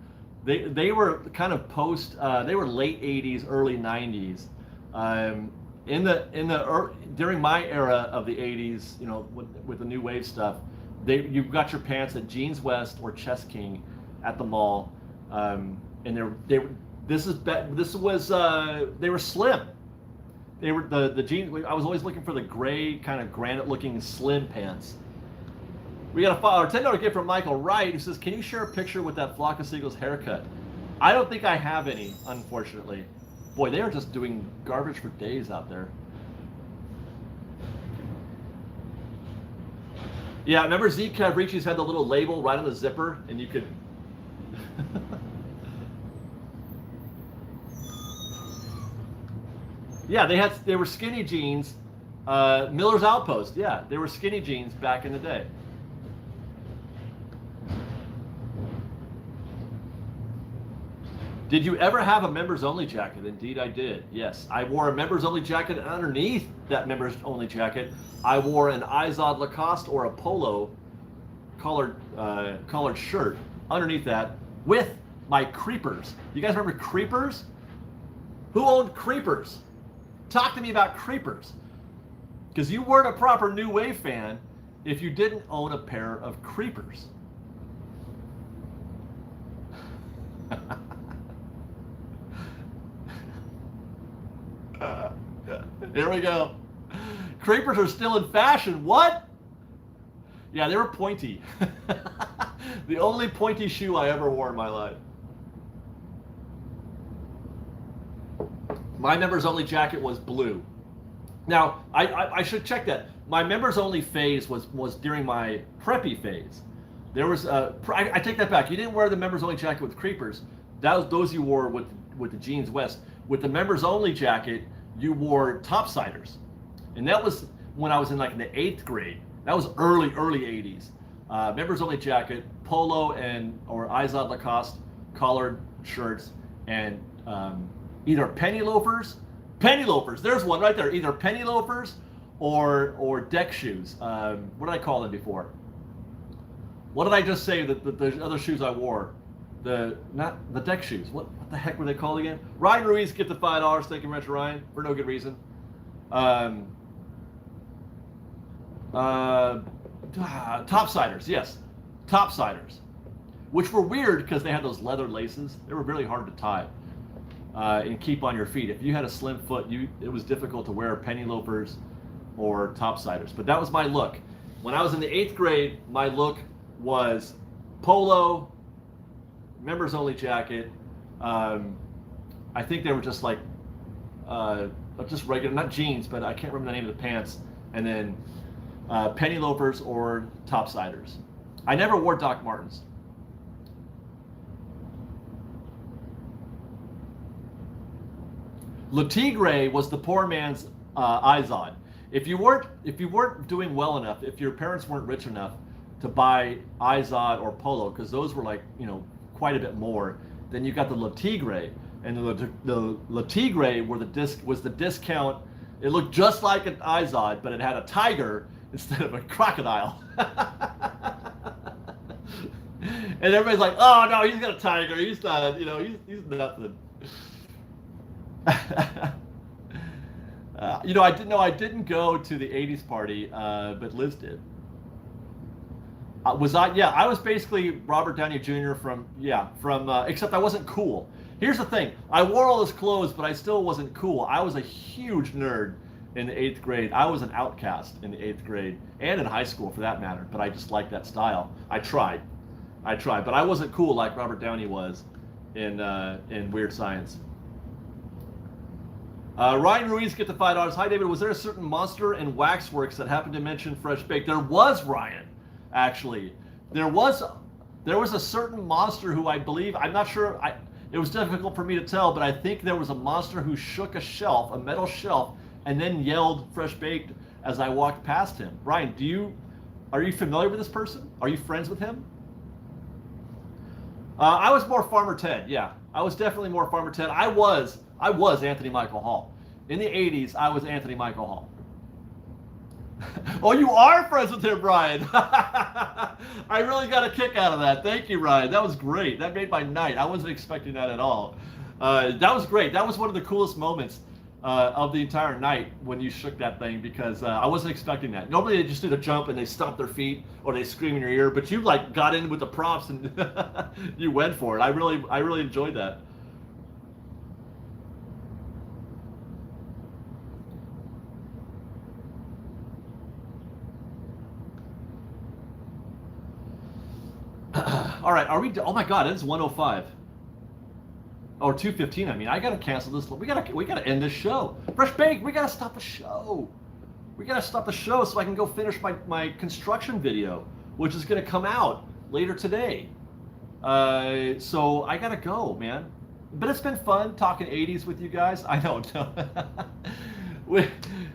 They were kind of post. They were late '80s, early '90s. During my era of the '80s, you know, with the new wave stuff, you got your pants at Jeans West or Chess King at the mall, and they were slim. They were the jeans. I was always looking for the gray kind of granite-looking slim pants. We got a $10 gift from Michael Wright, who says, "Can you share a picture with that Flock of Seagulls haircut?" I don't think I have any, unfortunately. Boy, they are just doing garbage for days out there. Yeah, remember Z Cavarici's had the little label right on the zipper, and you could. Yeah, they were skinny jeans. Miller's Outpost. Yeah, they were skinny jeans back in the day. Did you ever have a members only jacket? Indeed I did. Yes, I wore a members only jacket, and underneath that members only jacket, I wore an Izod Lacoste or a polo collared shirt underneath that with my Creepers. You guys remember Creepers? Who owned Creepers? Talk to me about Creepers. Because you weren't a proper New Wave fan if you didn't own a pair of Creepers. Here we go. Creepers are still in fashion. What? Yeah, they were pointy. The only pointy shoe I ever wore in my life. My members only jacket was blue. Now, I should check that. My members only phase was during my preppy phase. There was I take that back. You didn't wear the members only jacket with Creepers. Those you wore with the Jeans West. With the members only jacket, you wore Topsiders. And that was when I was in the 8th grade. That was early 80s. Members only jacket, polo or Izod Lacoste collared shirts, and either penny loafers. There's one right there. Either penny loafers or deck shoes. What did I call them before? What did I just say that the other shoes I wore? Not the deck shoes. What the heck were they called again? Ryan Ruiz, get the $5. Thank you very much, Ryan, for no good reason. Topsiders, yes, Topsiders, which were weird because they had those leather laces. They were really hard to tie and keep on your feet. If you had a slim foot, it was difficult to wear penny loafers or Topsiders. But that was my look. When I was in the 8th grade, my look was polo, members only jacket. I think they were just just regular, not jeans, but I can't remember the name of the pants. And then penny loafers or Topsiders. I never wore Doc Martens. Le Tigre was the poor man's Izod. If you weren't doing well enough, if your parents weren't rich enough to buy Izod or polo, because those were quite a bit more, then you got the Le Tigre, and the Le Tigre was the discount. It looked just like an Izod, but it had a tiger instead of a crocodile. And everybody's like, "Oh no, he's got a tiger. He's not, he's nothing." I didn't go to the '80s party, but Liz did. I was basically Robert Downey Jr. Except I wasn't cool. Here's the thing. I wore all those clothes, but I still wasn't cool. I was a huge nerd in the 8th grade. I was an outcast in the 8th grade and in high school for that matter, but I just liked that style. I tried, but I wasn't cool like Robert Downey was in Weird Science. Ryan Ruiz, get the $5. Hi, David. Was there a certain monster in Waxworks that happened to mention Fresh Baked? There was, Ryan. Actually, there was a certain monster who I believe, I'm not sure, it was difficult for me to tell, but I think there was a monster who shook a metal shelf, and then yelled Fresh Baked as I walked past him. Ryan, are you familiar with this person? Are you friends with him? I was more Farmer Ted. Yeah, I was definitely more Farmer Ted. I was Anthony Michael Hall. In the 80s, I was Anthony Michael Hall. Oh, you are friends with him, Brian. I really got a kick out of that. Thank you, Ryan. That was great. That made my night. I wasn't expecting that at all. That was great. That was one of the coolest moments of the entire night when you shook that thing, because I wasn't expecting that. Normally they just do the jump and they stomp their feet or they scream in your ear, but you like got in with the props and you went for it. I really enjoyed that. All right, are we? Oh my God, it's 1:05 or 2:15. I mean, I gotta cancel this. We gotta end this show. Fresh Bake, we gotta stop the show. We gotta stop the show so I can go finish my construction video, which is gonna come out later today. So I gotta go, man. But it's been fun talking 80s with you guys. I don't know.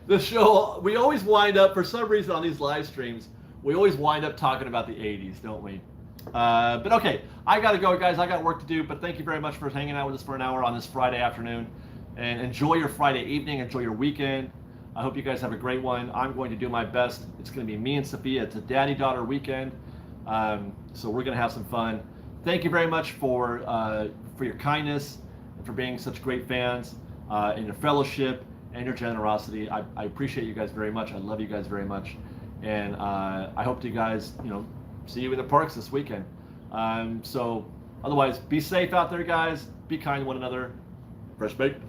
The show, we always wind up, for some reason on these live streams, we always wind up talking about the 80s, don't we? But okay, I gotta go, guys. I got work to do, but thank you very much for hanging out with us for an hour on this Friday afternoon. And enjoy your Friday evening, enjoy your weekend. I hope you guys have a great one. I'm going to do my best. It's gonna be me and Sophia. It's a daddy-daughter weekend. So we're gonna have some fun. Thank you very much for your kindness and for being such great fans, and your fellowship and your generosity. I appreciate you guys very much. I love you guys very much. And I hope you guys, see you in the parks this weekend. So otherwise, be safe out there, guys. Be kind to one another. Fresh Baked.